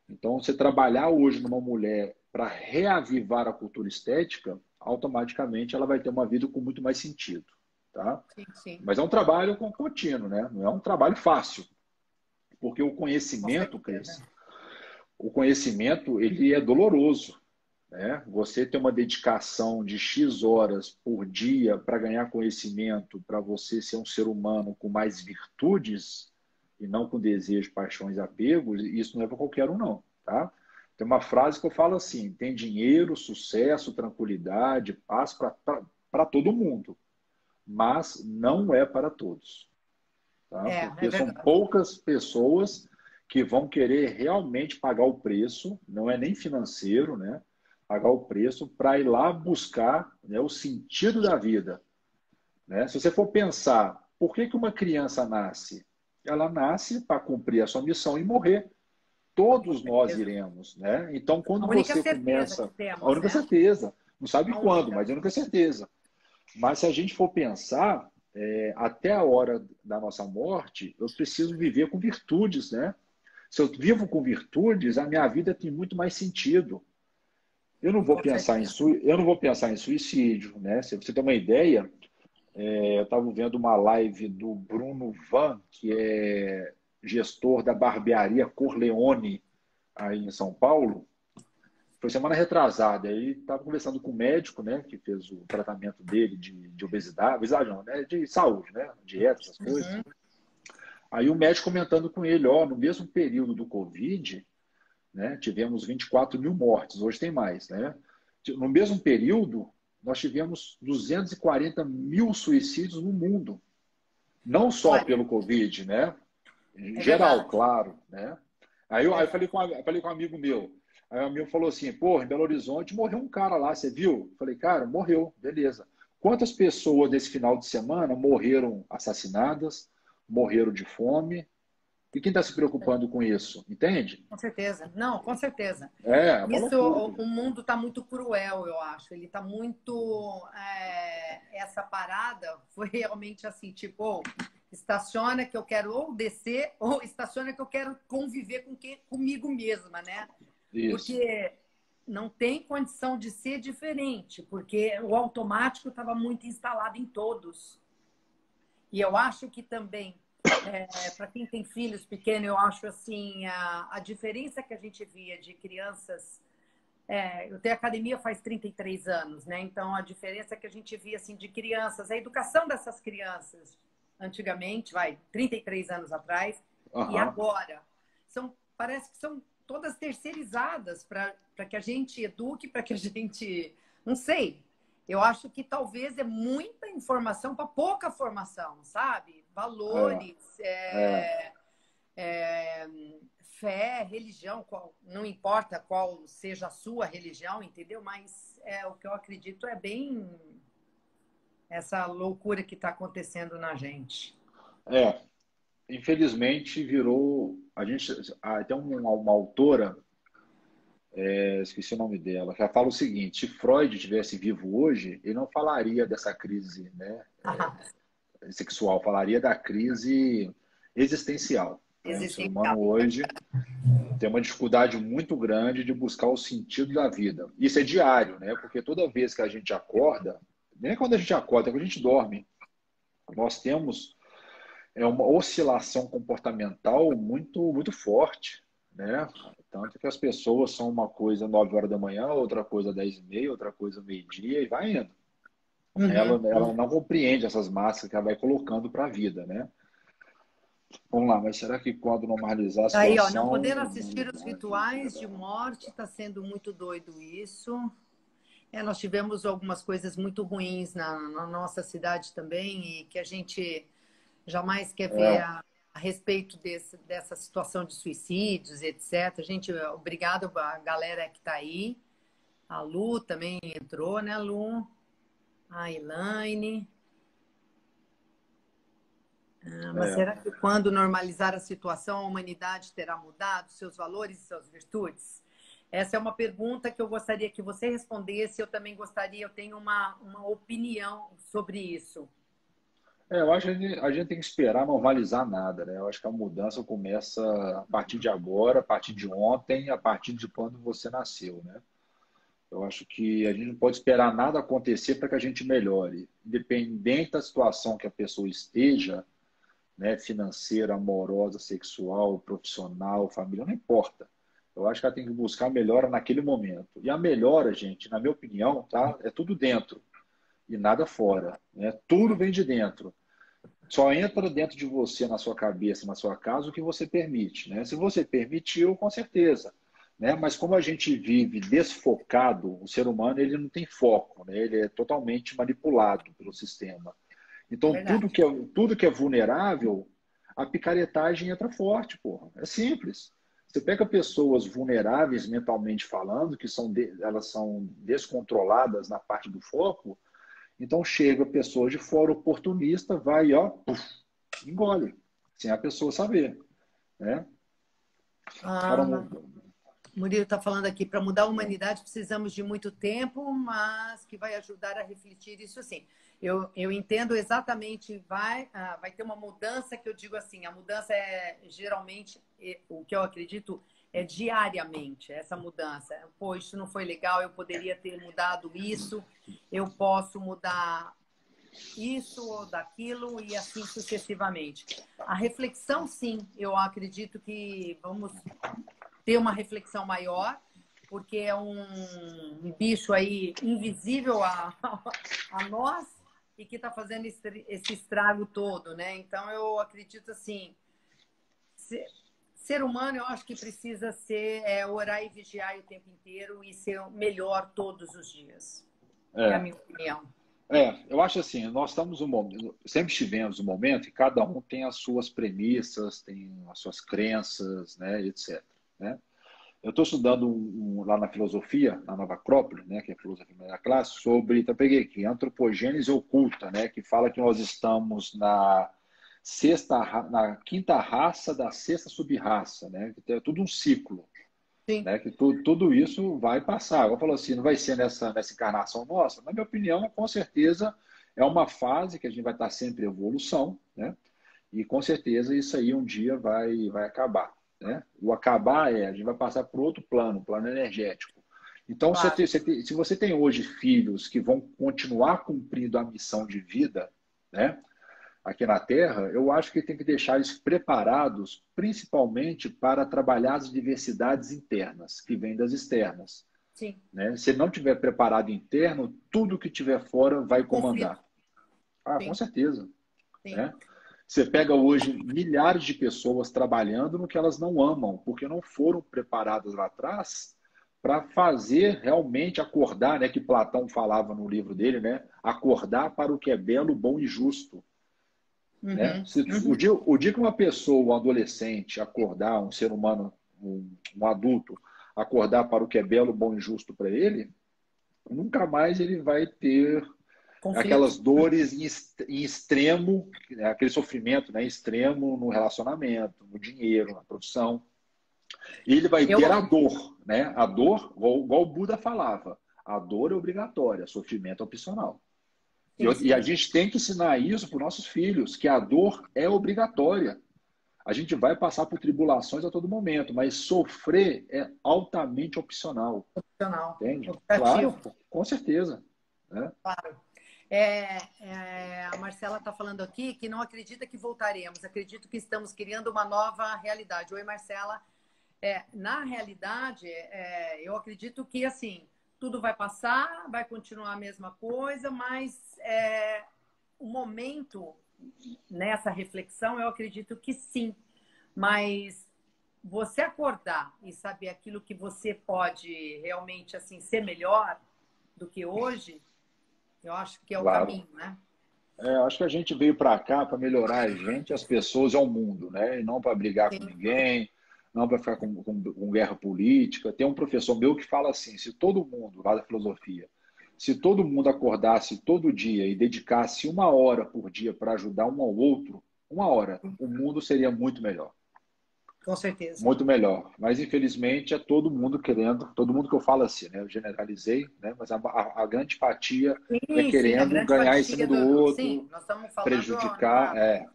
Então, você trabalhar hoje numa mulher para reavivar a cultura estética, automaticamente ela vai ter uma vida com muito mais sentido, tá? Sim, sim, Mas é um trabalho contínuo, né? Não é um trabalho fácil, porque o com conhecimento, certeza. Cris, o conhecimento ele é doloroso, né? Você ter uma dedicação de X horas por dia para ganhar conhecimento, para você ser um ser humano com mais virtudes e não com desejos, paixões e apegos, isso não é para qualquer um, não, tá? Tem uma frase que eu falo assim: tem dinheiro, sucesso, tranquilidade, paz para todo mundo, mas não é para todos, tá? É Porque são verdade. poucas pessoas que vão querer realmente pagar o preço, não é nem financeiro, né? Pagar o preço para ir lá buscar, né, o sentido da vida, né? Se você for pensar, por que que uma criança nasce? Ela nasce para cumprir a sua missão e morrer. Com Todos nós certeza. iremos, né? Então, A quando única você certeza começa, que a temos, única né? certeza, não sabe A quando, única. mas a única certeza. Mas se a gente for pensar, até a hora da nossa morte, eu preciso viver com virtudes, né? Se eu vivo com virtudes, a minha vida tem muito mais sentido. Eu não vou Com pensar certeza. eu não vou pensar em suicídio, né? Se você ter uma ideia, eu estava vendo uma live do Bruno Van, que é gestor da barbearia Corleone aí em São Paulo. Foi semana retrasada. Aí estava conversando com o médico, né, que fez o tratamento dele de obesidade não, né, de saúde, né, dieta, essas coisas. Uhum. Aí o médico comentando com ele, ó, no mesmo período do Covid, né, tivemos 24 mil mortes, hoje tem mais, né? No mesmo período, nós tivemos 240 mil suicídios no mundo, não só Olha, pelo Covid, né? Em é geral, verdade. claro, né? É Aí eu verdade. falei com um amigo meu. Aí o amigo falou assim: pô, em Belo Horizonte morreu um cara lá, você viu? Eu falei, cara, morreu, beleza. Quantas pessoas nesse final de semana morreram assassinadas, morreram de fome? E quem está se preocupando com isso? Entende? Com certeza. Não, com certeza. É uma Isso, loucura. o mundo está muito cruel, eu acho. Ele está muito. Essa parada foi realmente assim, tipo, estaciona que eu quero ou descer, ou estaciona que eu quero conviver comigo mesma, né? Isso. Porque não tem condição de ser diferente, porque o automático estava muito instalado em todos. E eu acho que também, para quem tem filhos pequenos, eu acho assim, a diferença que a gente via de crianças. Eu tenho academia faz 33 anos, né? Então a diferença que a gente via assim, de crianças, a educação dessas crianças, antigamente, 33 anos atrás, e Aham. agora, parece que são todas terceirizadas para que a gente eduque, para que a gente. Não sei. Eu acho que talvez é muita informação para pouca formação, sabe? É, Valores, é. é, fé, religião, não importa qual seja a sua religião, entendeu? Mas o que eu acredito é bem essa loucura que está acontecendo na gente. É. Infelizmente virou. A gente tem uma autora, esqueci o nome dela, que ela fala o seguinte: se Freud tivesse vivo hoje, ele não falaria dessa crise, né, sexual, falaria da crise existencial. Né? O ser Existencial. humano hoje tem uma dificuldade muito grande de buscar o sentido da vida. Isso é diário, né? Porque toda vez que a gente acorda, nem é quando a gente acorda, é quando a gente dorme, nós temos é uma oscilação comportamental muito forte, né? Tanto que as pessoas são uma coisa 9 horas da manhã, outra coisa 10h30, outra coisa meio-dia e vai indo. Ela não compreende essas massas que ela vai colocando para a vida, né? Vamos lá, mas será que quando normalizar a Aí, ó, não situação... poder assistir os rituais de morte, está sendo muito doido isso. Nós tivemos algumas coisas muito ruins na nossa cidade também e que a gente jamais quer ver É, a respeito dessa situação de suicídios, etc. Gente, obrigado a galera que está aí. A Lu também entrou, né, Lu? A Elaine. Mas é. será que quando normalizar a situação, a humanidade terá mudado seus valores e suas virtudes? Essa é uma pergunta que eu gostaria que você respondesse. Eu também gostaria, eu tenho uma opinião sobre isso. Eu acho que a gente tem que esperar normalizar nada, né? Eu acho que a mudança começa a partir de agora, a partir de ontem, a partir de quando você nasceu, né? Eu acho que a gente não pode esperar nada acontecer para que a gente melhore. Independente da situação que a pessoa esteja, né, financeira, amorosa, sexual, profissional, família, não importa. Eu acho que ela tem que buscar a melhora naquele momento. E a melhora, gente, na minha opinião, tá? É tudo dentro e nada fora, né? Tudo vem de dentro. Só entra dentro de você, na sua cabeça, na sua casa, o que você permite, né? Se você permitiu, com certeza, né? Mas como a gente vive desfocado, o ser humano ele não tem foco, né? Ele é totalmente manipulado pelo sistema. É Então, verdade. tudo que é vulnerável, a picaretagem entra forte, porra. É simples. Você pega pessoas vulneráveis mentalmente falando, elas são descontroladas na parte do foco, então chega pessoa de fora oportunista, vai, ó, puf, engole, sem a pessoa saber, né? Para Ah, um... Murilo está falando aqui, para mudar a humanidade precisamos de muito tempo, mas que vai ajudar a refletir isso sim. Eu entendo exatamente, vai ter uma mudança que eu digo assim, a mudança é geralmente, o que eu acredito, é diariamente, essa mudança. Pô, isso não foi legal, eu poderia ter mudado isso, eu posso mudar isso ou daquilo e assim sucessivamente. A reflexão, sim, eu acredito que vamos ter uma reflexão maior, porque é um bicho aí invisível a nós e que está fazendo esse estrago todo, né? Então, eu acredito assim, ser humano, eu acho que precisa ser orar e vigiar o tempo inteiro e ser melhor todos os dias. É a É, minha opinião. eu acho assim, nós estamos um momento, sempre tivemos um momento que cada um tem as suas premissas, tem as suas crenças, né, etc. Né? Eu estou estudando lá na filosofia, na Nova Acrópole, né, que é a filosofia da classe, sobre, então peguei aqui, antropogênese oculta, né, que fala que nós estamos na quinta raça da sexta sub-raça, né, que é tudo um ciclo, Sim, né, que tudo isso vai passar. Eu falo assim, não vai ser nessa encarnação nossa, na minha opinião, com certeza é uma fase que a gente vai estar sempre em evolução, né, e com certeza isso aí um dia vai acabar. Né? O acabar a gente vai passar por outro plano, plano energético. Então, claro. se você tem hoje filhos que vão continuar cumprindo a missão de vida, né, aqui na Terra, eu acho que tem que deixar eles preparados, principalmente para trabalhar as diversidades internas, que vêm das externas. Sim. Né? Se ele não tiver preparado interno, tudo que tiver fora vai Conflito. comandar. Ah, com Sim, certeza. sim. Né? Você pega hoje milhares de pessoas trabalhando no que elas não amam, porque não foram preparadas lá atrás para fazer realmente acordar, né, que Platão falava no livro dele, né, acordar para o que é belo, bom e justo. Né? Uhum, O dia que uma pessoa, um adolescente, acordar, um ser humano, um adulto, acordar para o que é belo, bom e justo para ele, nunca mais ele vai ter conflito. aquelas dores em extremo, né, aquele sofrimento, né, extremo no relacionamento, no dinheiro, na profissão. E ele vai Eu, ter a dor, né? A dor, igual o Buda falava, a dor é obrigatória, sofrimento é opcional. sim, E a sim. gente tem que ensinar isso para os nossos filhos, que a dor é obrigatória. A gente vai passar por tribulações a todo momento, mas sofrer é altamente opcional. Opcional, Entende? optativo. Claro, com certeza. Né? Claro. A Marcela está falando aqui que não acredita que voltaremos. Acredito que estamos criando uma nova realidade. Oi, Marcela. Na realidade, eu acredito que assim tudo vai passar, vai continuar a mesma coisa, mas o momento nessa reflexão, eu acredito que sim. Mas você acordar e saber aquilo que você pode realmente assim ser melhor do que hoje, eu acho que é o Claro. caminho, né? Acho que a gente veio para cá para melhorar a gente, as pessoas e o mundo, né? E não para brigar com Sim. ninguém, não para ficar com guerra política. Tem um professor meu que fala assim: se todo mundo, lá da filosofia, se todo mundo acordasse todo dia e dedicasse 1 hora por dia para ajudar um ao outro, 1 hora, o mundo seria muito melhor. Com certeza. Muito melhor. Mas, infelizmente, é todo mundo querendo, todo mundo que eu falo assim, né? Eu generalizei, né? Mas a grande fatia é Sim, sim, a querendo grande ganhar em cima fatia do do. Sim, outro, nós estamos falando prejudicar.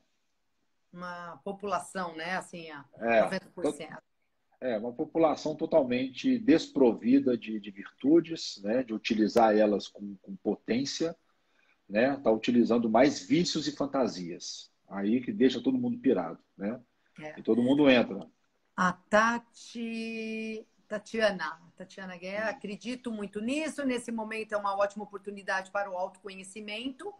uma população, né? Assim, a É, 90%. uma população totalmente desprovida de virtudes, né? De utilizar elas com potência, né? Está utilizando mais vícios e fantasias. Aí que deixa todo mundo pirado, né? É. E todo mundo entra. A Tatiana Guerra, acredito muito nisso. Nesse momento é uma ótima oportunidade para o autoconhecimento,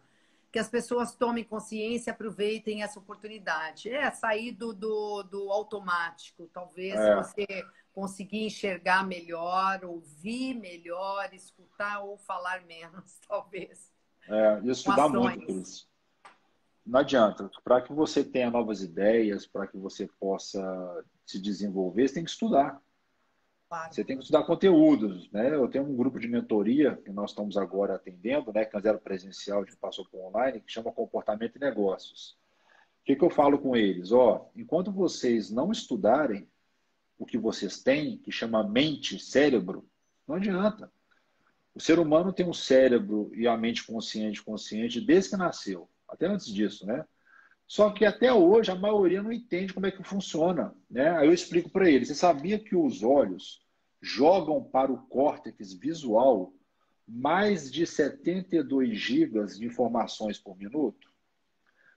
que as pessoas tomem consciência e aproveitem essa oportunidade. Sair do automático. Talvez se É, você conseguir enxergar melhor, ouvir melhor, escutar ou falar menos, talvez. isso Com dá muito, ações. Cris. Não adianta. Para que você tenha novas ideias, para que você possa se desenvolver, você tem que estudar. Claro. Você tem que estudar conteúdos, né? Eu tenho um grupo de mentoria que nós estamos agora atendendo, né? Que antes era presencial, a gente passou para online, que chama Comportamento e Negócios. O que eu falo com eles? Enquanto vocês não estudarem o que vocês têm, que chama mente, cérebro, não adianta. O ser humano tem um cérebro e a mente consciente desde que nasceu, até antes disso, né? Só que até hoje a maioria não entende como é que funciona, né? Aí eu explico para eles. Você sabia que os olhos jogam para o córtex visual mais de 72 gigas de informações por minuto?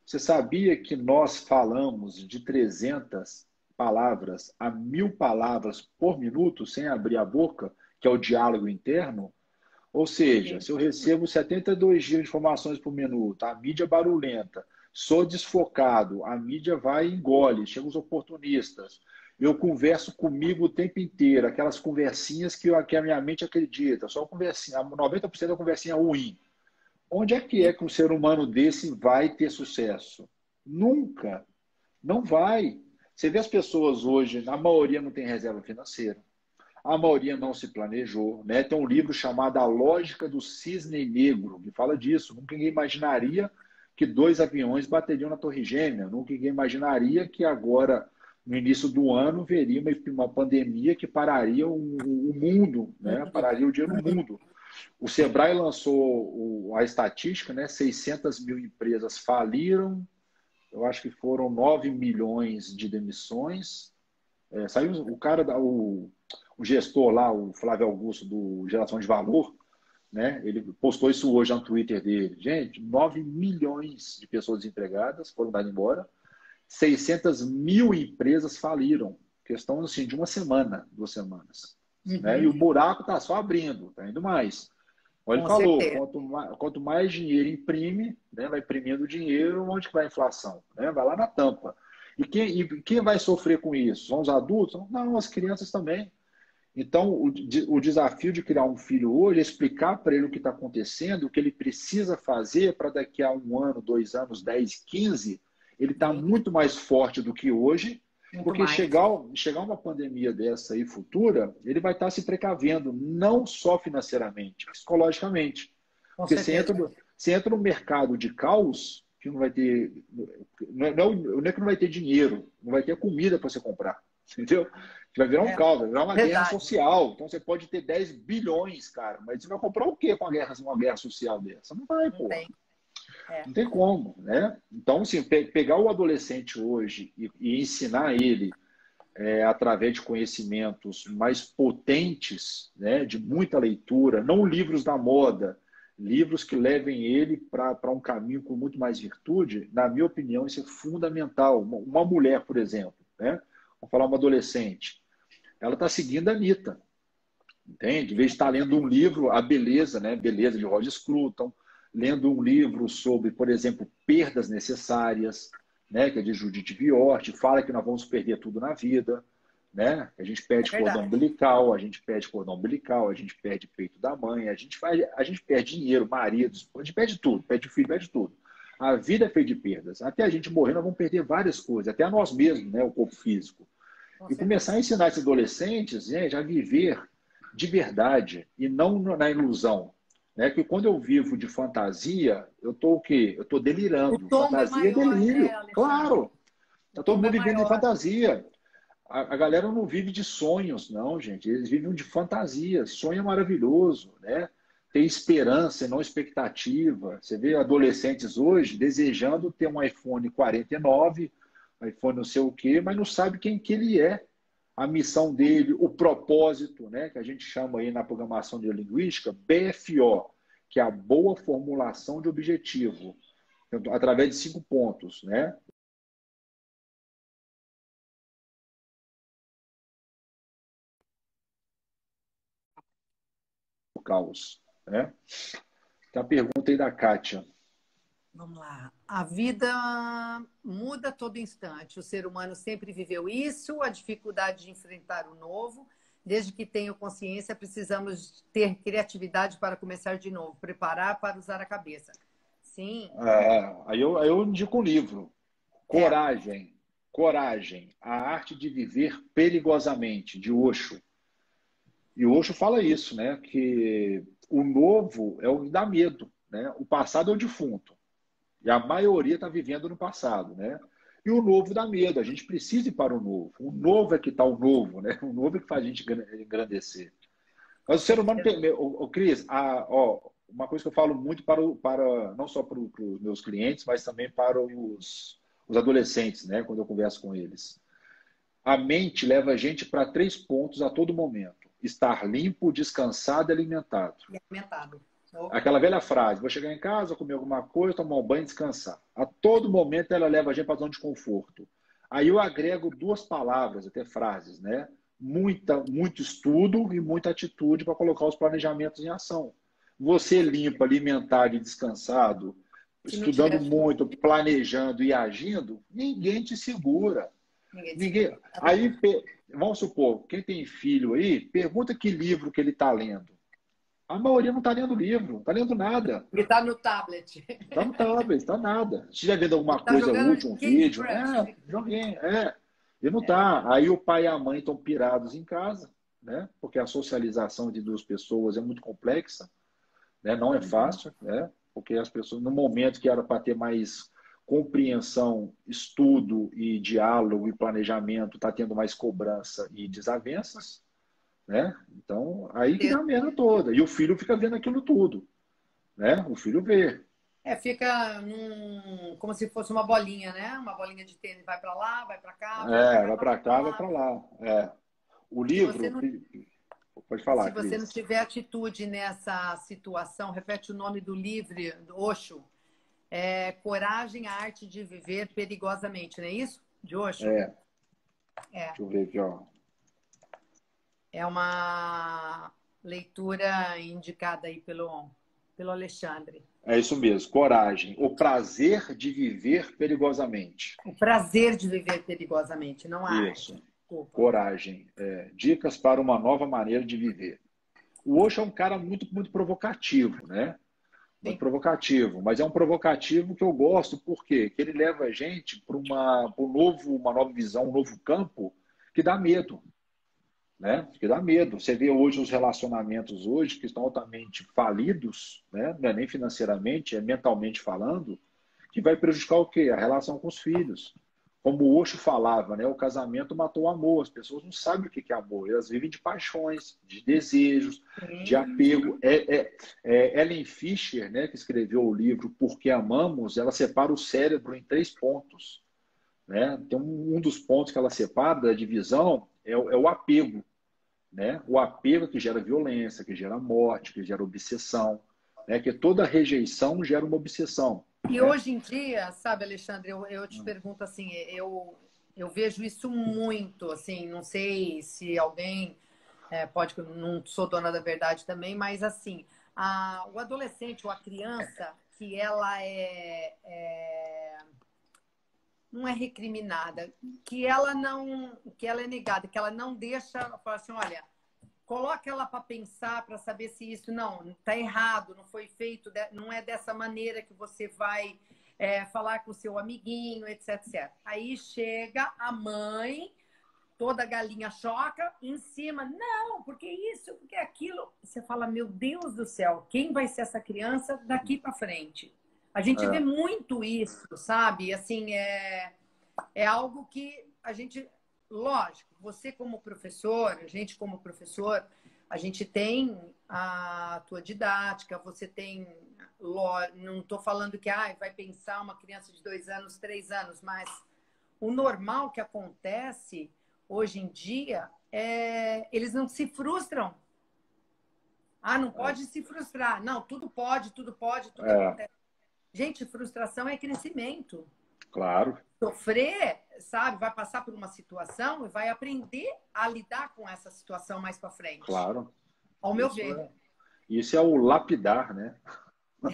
Você sabia que nós falamos de 300 palavras a 1.000 palavras por minuto sem abrir a boca, que é o diálogo interno? Ou seja, Sim. se eu recebo 72 gigas de informações por minuto, a mídia é barulhenta, sou desfocado, a mídia vai e engole, chegam os oportunistas. Eu converso comigo o tempo inteiro, aquelas conversinhas que a minha mente acredita, só conversinha, 90% é conversinha ruim. Onde é que um ser humano desse vai ter sucesso? Nunca. Não vai. Você vê as pessoas hoje, a maioria não tem reserva financeira. A maioria não se planejou, né? Tem um livro chamado A Lógica do Cisne Negro, que fala disso. Nunca ninguém imaginaria que 2 aviões bateriam na Torre Gêmea. Nunca ninguém imaginaria que agora, no início do ano, veria uma pandemia que pararia o mundo, né? Pararia o dinheiro no mundo. O Sebrae lançou a estatística, né? 600 mil empresas faliram, eu acho que foram 9 milhões de demissões. Saiu o cara, o gestor lá, o Flávio Augusto, do Geração de Valor, né? Ele postou isso hoje no Twitter dele. Gente, 9 milhões de pessoas desempregadas foram dadas embora, 600 mil empresas faliram. Questão assim, de uma semana, 2 semanas. Né? E Uhum. o buraco está só abrindo, está indo mais. Ele Com falou, certeza. quanto mais dinheiro imprime, né, vai imprimindo dinheiro, onde que vai a inflação? Né? Vai lá na tampa. E quem vai sofrer com isso? São os adultos? Não, as crianças também. Então, o desafio de criar um filho hoje é explicar para ele o que está acontecendo, o que ele precisa fazer para daqui a 1 ano, 2 anos, 10, 15, ele está Sim, muito mais forte do que hoje, muito porque mais. chegar uma pandemia dessa aí futura, ele vai estar se precavendo, não só financeiramente, psicologicamente. Com Porque certeza. você entra no mercado de caos, que não vai ter. Não é que não vai ter dinheiro, não vai ter comida para você comprar. Entendeu? Vai virar um É caos, vai virar uma guerra verdade. social. Então você pode ter 10 bilhões, cara, mas você vai comprar o quê com uma guerra social dessa? Não vai, Não porra. tem. É. Não tem como, né? Então, assim, pegar o adolescente hoje e ensinar ele através de conhecimentos mais potentes, né, de muita leitura, não livros da moda, livros que levem ele para um caminho com muito mais virtude, na minha opinião, isso é fundamental. Uma mulher, por exemplo, né? Vamos falar uma adolescente, ela está seguindo a Anitta, entende? Em vez de estar lendo um livro, a beleza, né? Beleza de Roger Scruton, lendo um livro sobre, por exemplo, perdas necessárias, né? Que é de Judith Viorti, fala que nós vamos perder tudo na vida, né? A gente perde cordão umbilical, a gente perde cordão umbilical, a gente perde peito da mãe, a gente perde dinheiro, maridos, a gente perde tudo, perde filho, perde tudo. A vida é feita de perdas. Até a gente morrer, nós vamos perder várias coisas, até a nós mesmos, né? O corpo físico. E começar a ensinar esses adolescentes, gente, a viver de verdade e não na ilusão. Né? Que quando eu vivo de fantasia, eu estou o quê? Eu estou delirando. Fantasia é delírio. Claro! Está todo mundo vivendo de fantasia. A galera não vive de sonhos, não, gente. Eles vivem de fantasia. Sonho é maravilhoso, né? Ter esperança e não expectativa. Você vê adolescentes hoje desejando ter um iPhone 49, iPhone não sei o quê, mas não sabe quem que ele é, a missão dele, o propósito, né? Que a gente chama aí na programação de linguística, BFO, que é a boa formulação de objetivo, através de 5 pontos, né? O caos, né? Tem a pergunta aí da Kátia. Vamos lá. A vida muda a todo instante. O ser humano sempre viveu isso, a dificuldade de enfrentar o novo. Desde que tenho consciência, precisamos ter criatividade para começar de novo, preparar para usar a cabeça. Sim. Aí eu indico um livro. Coragem. Coragem. A arte de viver perigosamente, de Osho. E o Osho fala isso, né? Que o novo é o que dá medo, né? O passado é o defunto. E a maioria está vivendo no passado, né? E o novo dá medo. A gente precisa ir para o novo. O novo é que está o novo, né? O novo é que faz a gente engrandecer. Mas o ser humano tem... Cris, uma coisa que eu falo muito para não só para os meus clientes, mas também para os adolescentes, né? Quando eu converso com eles. A mente leva a gente para 3 pontos a todo momento. Estar limpo, descansado e alimentado. E alimentado. Aquela velha frase, vou chegar em casa, comer alguma coisa, tomar um banho e descansar. A todo momento ela leva a gente para a zona de conforto. Aí eu agrego 2 palavras, até frases, né? Muito estudo e muita atitude para colocar os planejamentos em ação. Você limpo, alimentado e descansado, estudando muito, planejando e agindo, ninguém te segura. Ninguém. Aí, vamos supor, quem tem filho aí, pergunta que livro que ele está lendo. A maioria não está lendo livro, não está lendo nada. Ele está no tablet. Está no tablet, está nada. Se estiver vendo alguma coisa útil, um vídeo, joguinho, e não está. Aí o pai e a mãe estão pirados em casa, né? Porque a socialização de 2 pessoas é muito complexa, né? Não é fácil, né? Porque as pessoas, no momento que era para ter mais compreensão, estudo e diálogo e planejamento, está tendo mais cobrança e desavenças. Né? Então, aí que dá a merda toda. E o filho fica vendo aquilo tudo. Né? O filho vê. Fica como se fosse uma bolinha, né? Uma bolinha de tênis. Vai para lá, vai para cá. Vai para cá, vai para lá. O livro... Pode falar, se você não tiver atitude nessa situação, repete o nome do livro, do Osho. Coragem, a arte de viver perigosamente, não é isso? De Osho? Deixa eu ver aqui, ó. É uma leitura indicada aí pelo Alexandre. É isso mesmo, coragem. O prazer de viver perigosamente. O prazer de viver perigosamente, não a isso. arte. Coragem. Dicas para uma nova maneira de viver. O Osho é um cara muito, muito provocativo, né? Muito provocativo, mas é um provocativo que eu gosto, por quê? Porque ele leva a gente para uma nova visão, um novo campo que dá medo. Né? Que dá medo. Você vê hoje os relacionamentos hoje que estão altamente falidos, né? Não é nem financeiramente, é mentalmente falando, que vai prejudicar o quê? A relação com os filhos. Como o Osho falava, né? O casamento matou o amor. As pessoas não sabem o que é amor. Elas vivem de paixões, de desejos, de apego. Ellen Fisher, né? Que escreveu o livro Por que Amamos, ela separa o cérebro em 3 pontos. Né? Tem um dos pontos que ela separa da divisão é o apego. Né? O apego que gera violência, que gera morte, que gera obsessão. né? Que toda rejeição gera uma obsessão. E Né? hoje em dia, sabe, Alexandre, eu te pergunto assim, eu vejo isso muito, assim, não sei se alguém pode, não sou dona da verdade também, mas assim, o adolescente ou a criança que ela não é recriminada, que ela é negada, que ela não deixa, fala assim, olha, coloca ela para pensar, para saber se isso não está errado, não foi feito, não é dessa maneira que você vai falar com o seu amiguinho, etc, etc. Aí chega a mãe, toda galinha choca, em cima, não, porque isso, porque aquilo. Você fala, meu Deus do céu, quem vai ser essa criança daqui para frente? A gente vê muito isso, sabe? Assim, é algo que a gente, lógico, você como professor, a gente como professor, a gente tem a tua didática, você tem, não estou falando que vai pensar uma criança de 2 anos, 3 anos, mas o normal que acontece hoje em dia eles não se frustram. Não pode se frustrar. Não, tudo pode, tudo acontece. Gente, frustração é crescimento. Claro. Sofrer, sabe, vai passar por uma situação e vai aprender a lidar com essa situação mais para frente. Claro. Ao meu ver. Isso é o lapidar, né?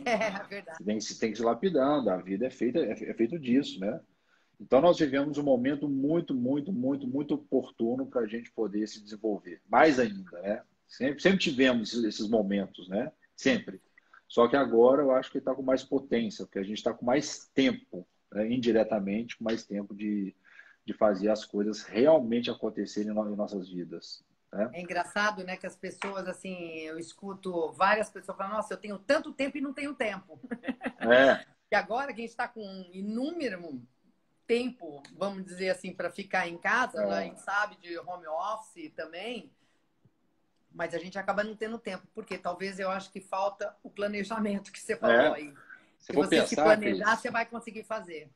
É verdade. Você tem que se lapidando. A vida é feito disso, né? Então, nós vivemos um momento muito, muito, muito, muito oportuno para a gente poder se desenvolver. Mais ainda, né? Sempre tivemos esses momentos, né? Sempre. Só que agora eu acho que está com mais potência, porque a gente está com mais tempo, né? Indiretamente, com mais tempo de fazer as coisas realmente acontecerem em nossas vidas. Né? É engraçado, né, que as pessoas, assim, eu escuto várias pessoas falando, nossa, eu tenho tanto tempo e não tenho tempo. E agora que a gente está com um inúmero tempo, vamos dizer assim, para ficar em casa, a gente sabe de home office também, mas a gente acaba não tendo tempo, porque talvez eu acho que falta o planejamento que você falou aí. Se você se planejar, você vai conseguir fazer.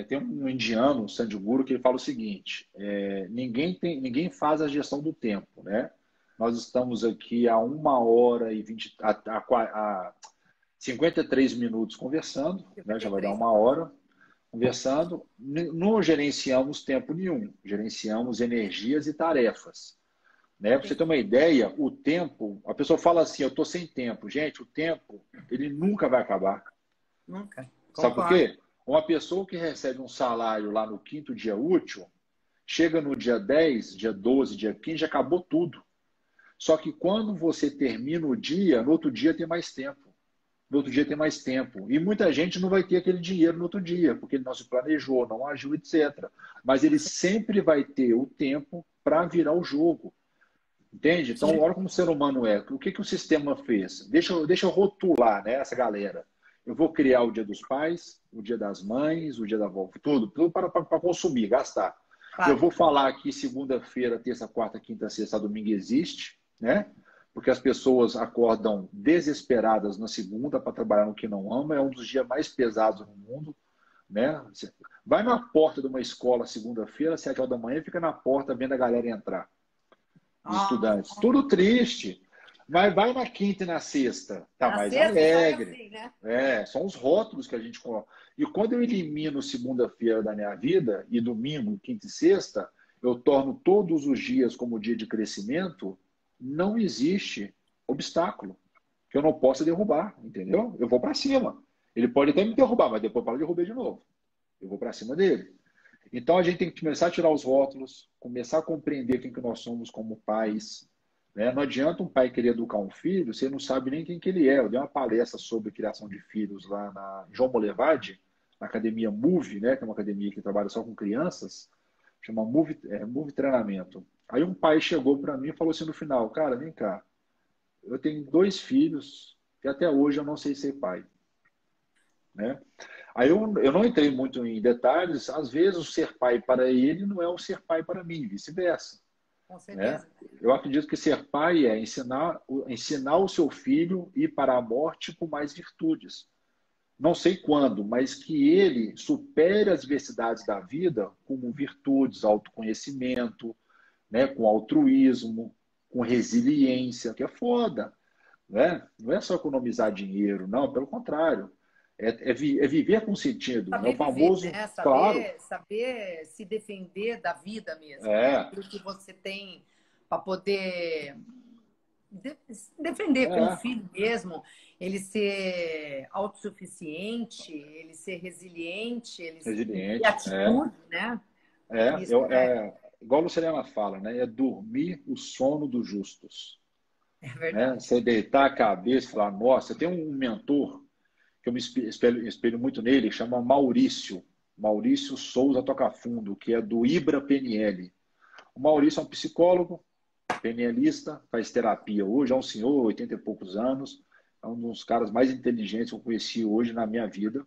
Tem um indiano, Sadhguru, que ele fala o seguinte: ninguém faz a gestão do tempo, né? Nós estamos aqui a 1h20, a 53 minutos conversando, né? Já vai dar 1 hora conversando. Não gerenciamos tempo nenhum, gerenciamos energias e tarefas. Né? Para você ter uma ideia, o tempo, a pessoa fala assim, eu estou sem tempo. Gente, o tempo, ele nunca vai acabar. Nunca. Sabe por quê? Uma pessoa que recebe um salário lá no 5º dia útil, chega no dia 10, dia 12, dia 15, já acabou tudo. Só que quando você termina o dia, no outro dia tem mais tempo. No outro dia tem mais tempo. E muita gente não vai ter aquele dinheiro no outro dia, porque ele não se planejou, não agiu, etc. Mas ele sempre vai ter o tempo para virar o jogo. Entende? Então, olha como o ser humano é. O que o sistema fez? Deixa eu rotular, né, essa galera. Eu vou criar o dia dos pais, o dia das mães, o dia da avó, tudo para consumir, gastar. Eu vou falar que segunda-feira, terça, quarta, quinta, sexta, domingo existe, né? Porque as pessoas acordam desesperadas na segunda para trabalhar no que não ama, é um dos dias mais pesados no mundo, né? Vai na porta de uma escola segunda-feira, 7 horas da manhã, e fica na porta vendo a galera entrar. Os estudantes. Tudo triste. Mas vai na quinta e na sexta. Tá mais alegre. Assim, né? São os rótulos que a gente coloca. E quando eu elimino segunda-feira da minha vida, e domingo, quinta e sexta, eu torno todos os dias como dia de crescimento, não existe obstáculo que eu não possa derrubar, entendeu? Eu vou para cima. Ele pode até me derrubar, mas depois para derrubar de novo. Eu vou para cima dele. Então, a gente tem que começar a tirar os rótulos, começar a compreender quem que nós somos como pais. Né? Não adianta um pai querer educar um filho, você não sabe nem quem que ele é. Eu dei uma palestra sobre criação de filhos lá na João Molevade, na academia Move, né? Que é uma academia que trabalha só com crianças, chama Move Treinamento. Aí um pai chegou para mim e falou assim no final, cara, vem cá, eu tenho 2 filhos e até hoje eu não sei ser pai. Né? Aí eu não entrei muito em detalhes, às vezes o ser pai para ele não é o ser pai para mim, vice-versa. Com certeza. Né? Eu acredito que ser pai é ensinar o seu filho a ir para a morte com mais virtudes. Não sei quando, mas que ele supere as adversidades da vida com virtudes, autoconhecimento, né? Com altruísmo, com resiliência, que é foda. né? Não é só economizar dinheiro, não, pelo contrário. É viver com sentido. É Saber o viver, famoso, né? claro, Saber se defender da vida mesmo, né? é, Aquilo que você tem para poder se defender com o é, filho mesmo, ele ser autossuficiente, ele ser resiliente, ter resiliente, atitude, né? Isso igual a Lucilena fala, né? É dormir o sono dos justos, é né? verdade. Você deitar a cabeça e falar, nossa, tem um mentor que eu me espelho muito nele, que chama Maurício Souza Tocafundo, que é do Ibra PNL. O Maurício é um psicólogo, PNLista, faz terapia hoje, é um senhor, 80 e poucos anos, é um dos caras mais inteligentes que eu conheci hoje na minha vida.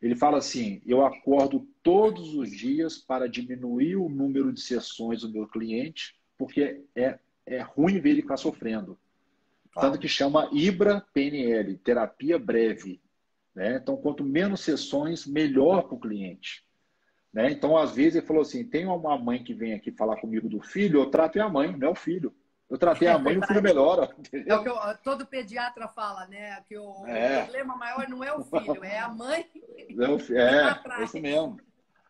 Ele fala assim: eu acordo todos os dias para diminuir o número de sessões do meu cliente, porque é ruim ver ele ficar sofrendo. Tanto Claro. que chama Ibra PNL, terapia breve. Né? Então, quanto menos sessões, melhor para o cliente. Né? Então, às vezes, ele falou assim: tem uma mãe que vem aqui falar comigo do filho, eu trato a mãe, não é o filho. Eu tratei É a mãe e o filho verdade. melhora, É o entendeu? que todo pediatra fala, né? Que o É, problema maior não é o filho, é a mãe que está é atrás. isso mesmo.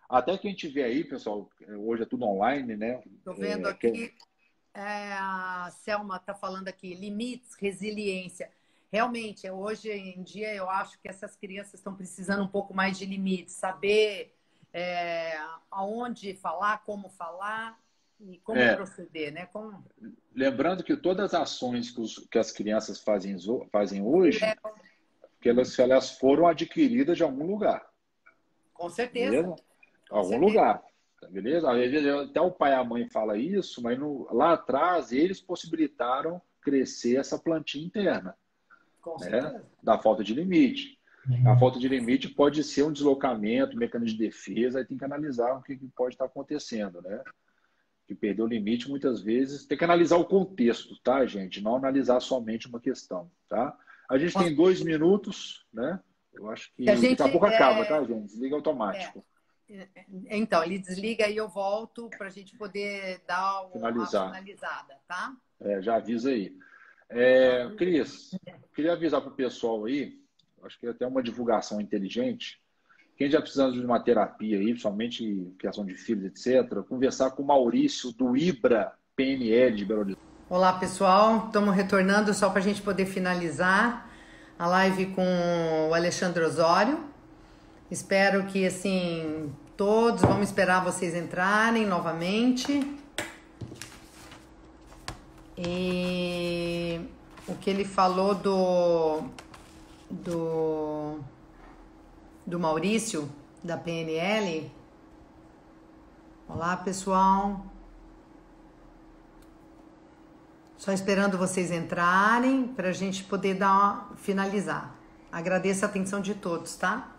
Até que a gente vê aí, pessoal, hoje é tudo online, né? Estou vendo aqui, a Selma está falando aqui, limites, resiliência. Realmente, hoje em dia, eu acho que essas crianças estão precisando um pouco mais de limites, saber aonde falar e como É, proceder, né? Como... lembrando que todas as ações que as crianças fazem hoje, que elas foram adquiridas de algum lugar, Com certeza, beleza? com Algum certeza, lugar, tá beleza? Às vezes até o pai e a mãe fala isso, mas lá atrás eles possibilitaram crescer essa plantinha interna, com né? certeza. Da falta de limite. A falta de limite pode ser um deslocamento, um mecanismo de defesa, aí tem que analisar o que pode estar acontecendo, né? Que perdeu o limite muitas vezes. Tem que analisar o contexto, tá, gente? Não analisar somente uma questão, tá? A gente tem 2 minutos, né? Eu acho A que daqui a gente pouco acaba, tá, gente? Desliga é, automático. então, ele desliga e eu volto para a gente poder dar a Finalizar. finalizada, tá? Já avisa aí. Então, Cris, queria avisar para o pessoal aí, acho que até uma divulgação inteligente. Quem já precisa de uma terapia aí, principalmente criação de filhos, etc., conversar com o Maurício do Ibra PNL de Belo Horizonte. olá, pessoal. Estamos retornando só para a gente poder finalizar a live com o Alexandre Osório. Espero que, assim, todos vamos esperar vocês entrarem novamente. E o que ele falou do Maurício, da PNL. Olá, pessoal. Só esperando vocês entrarem para a gente poder finalizar. Agradeço a atenção de todos, tá?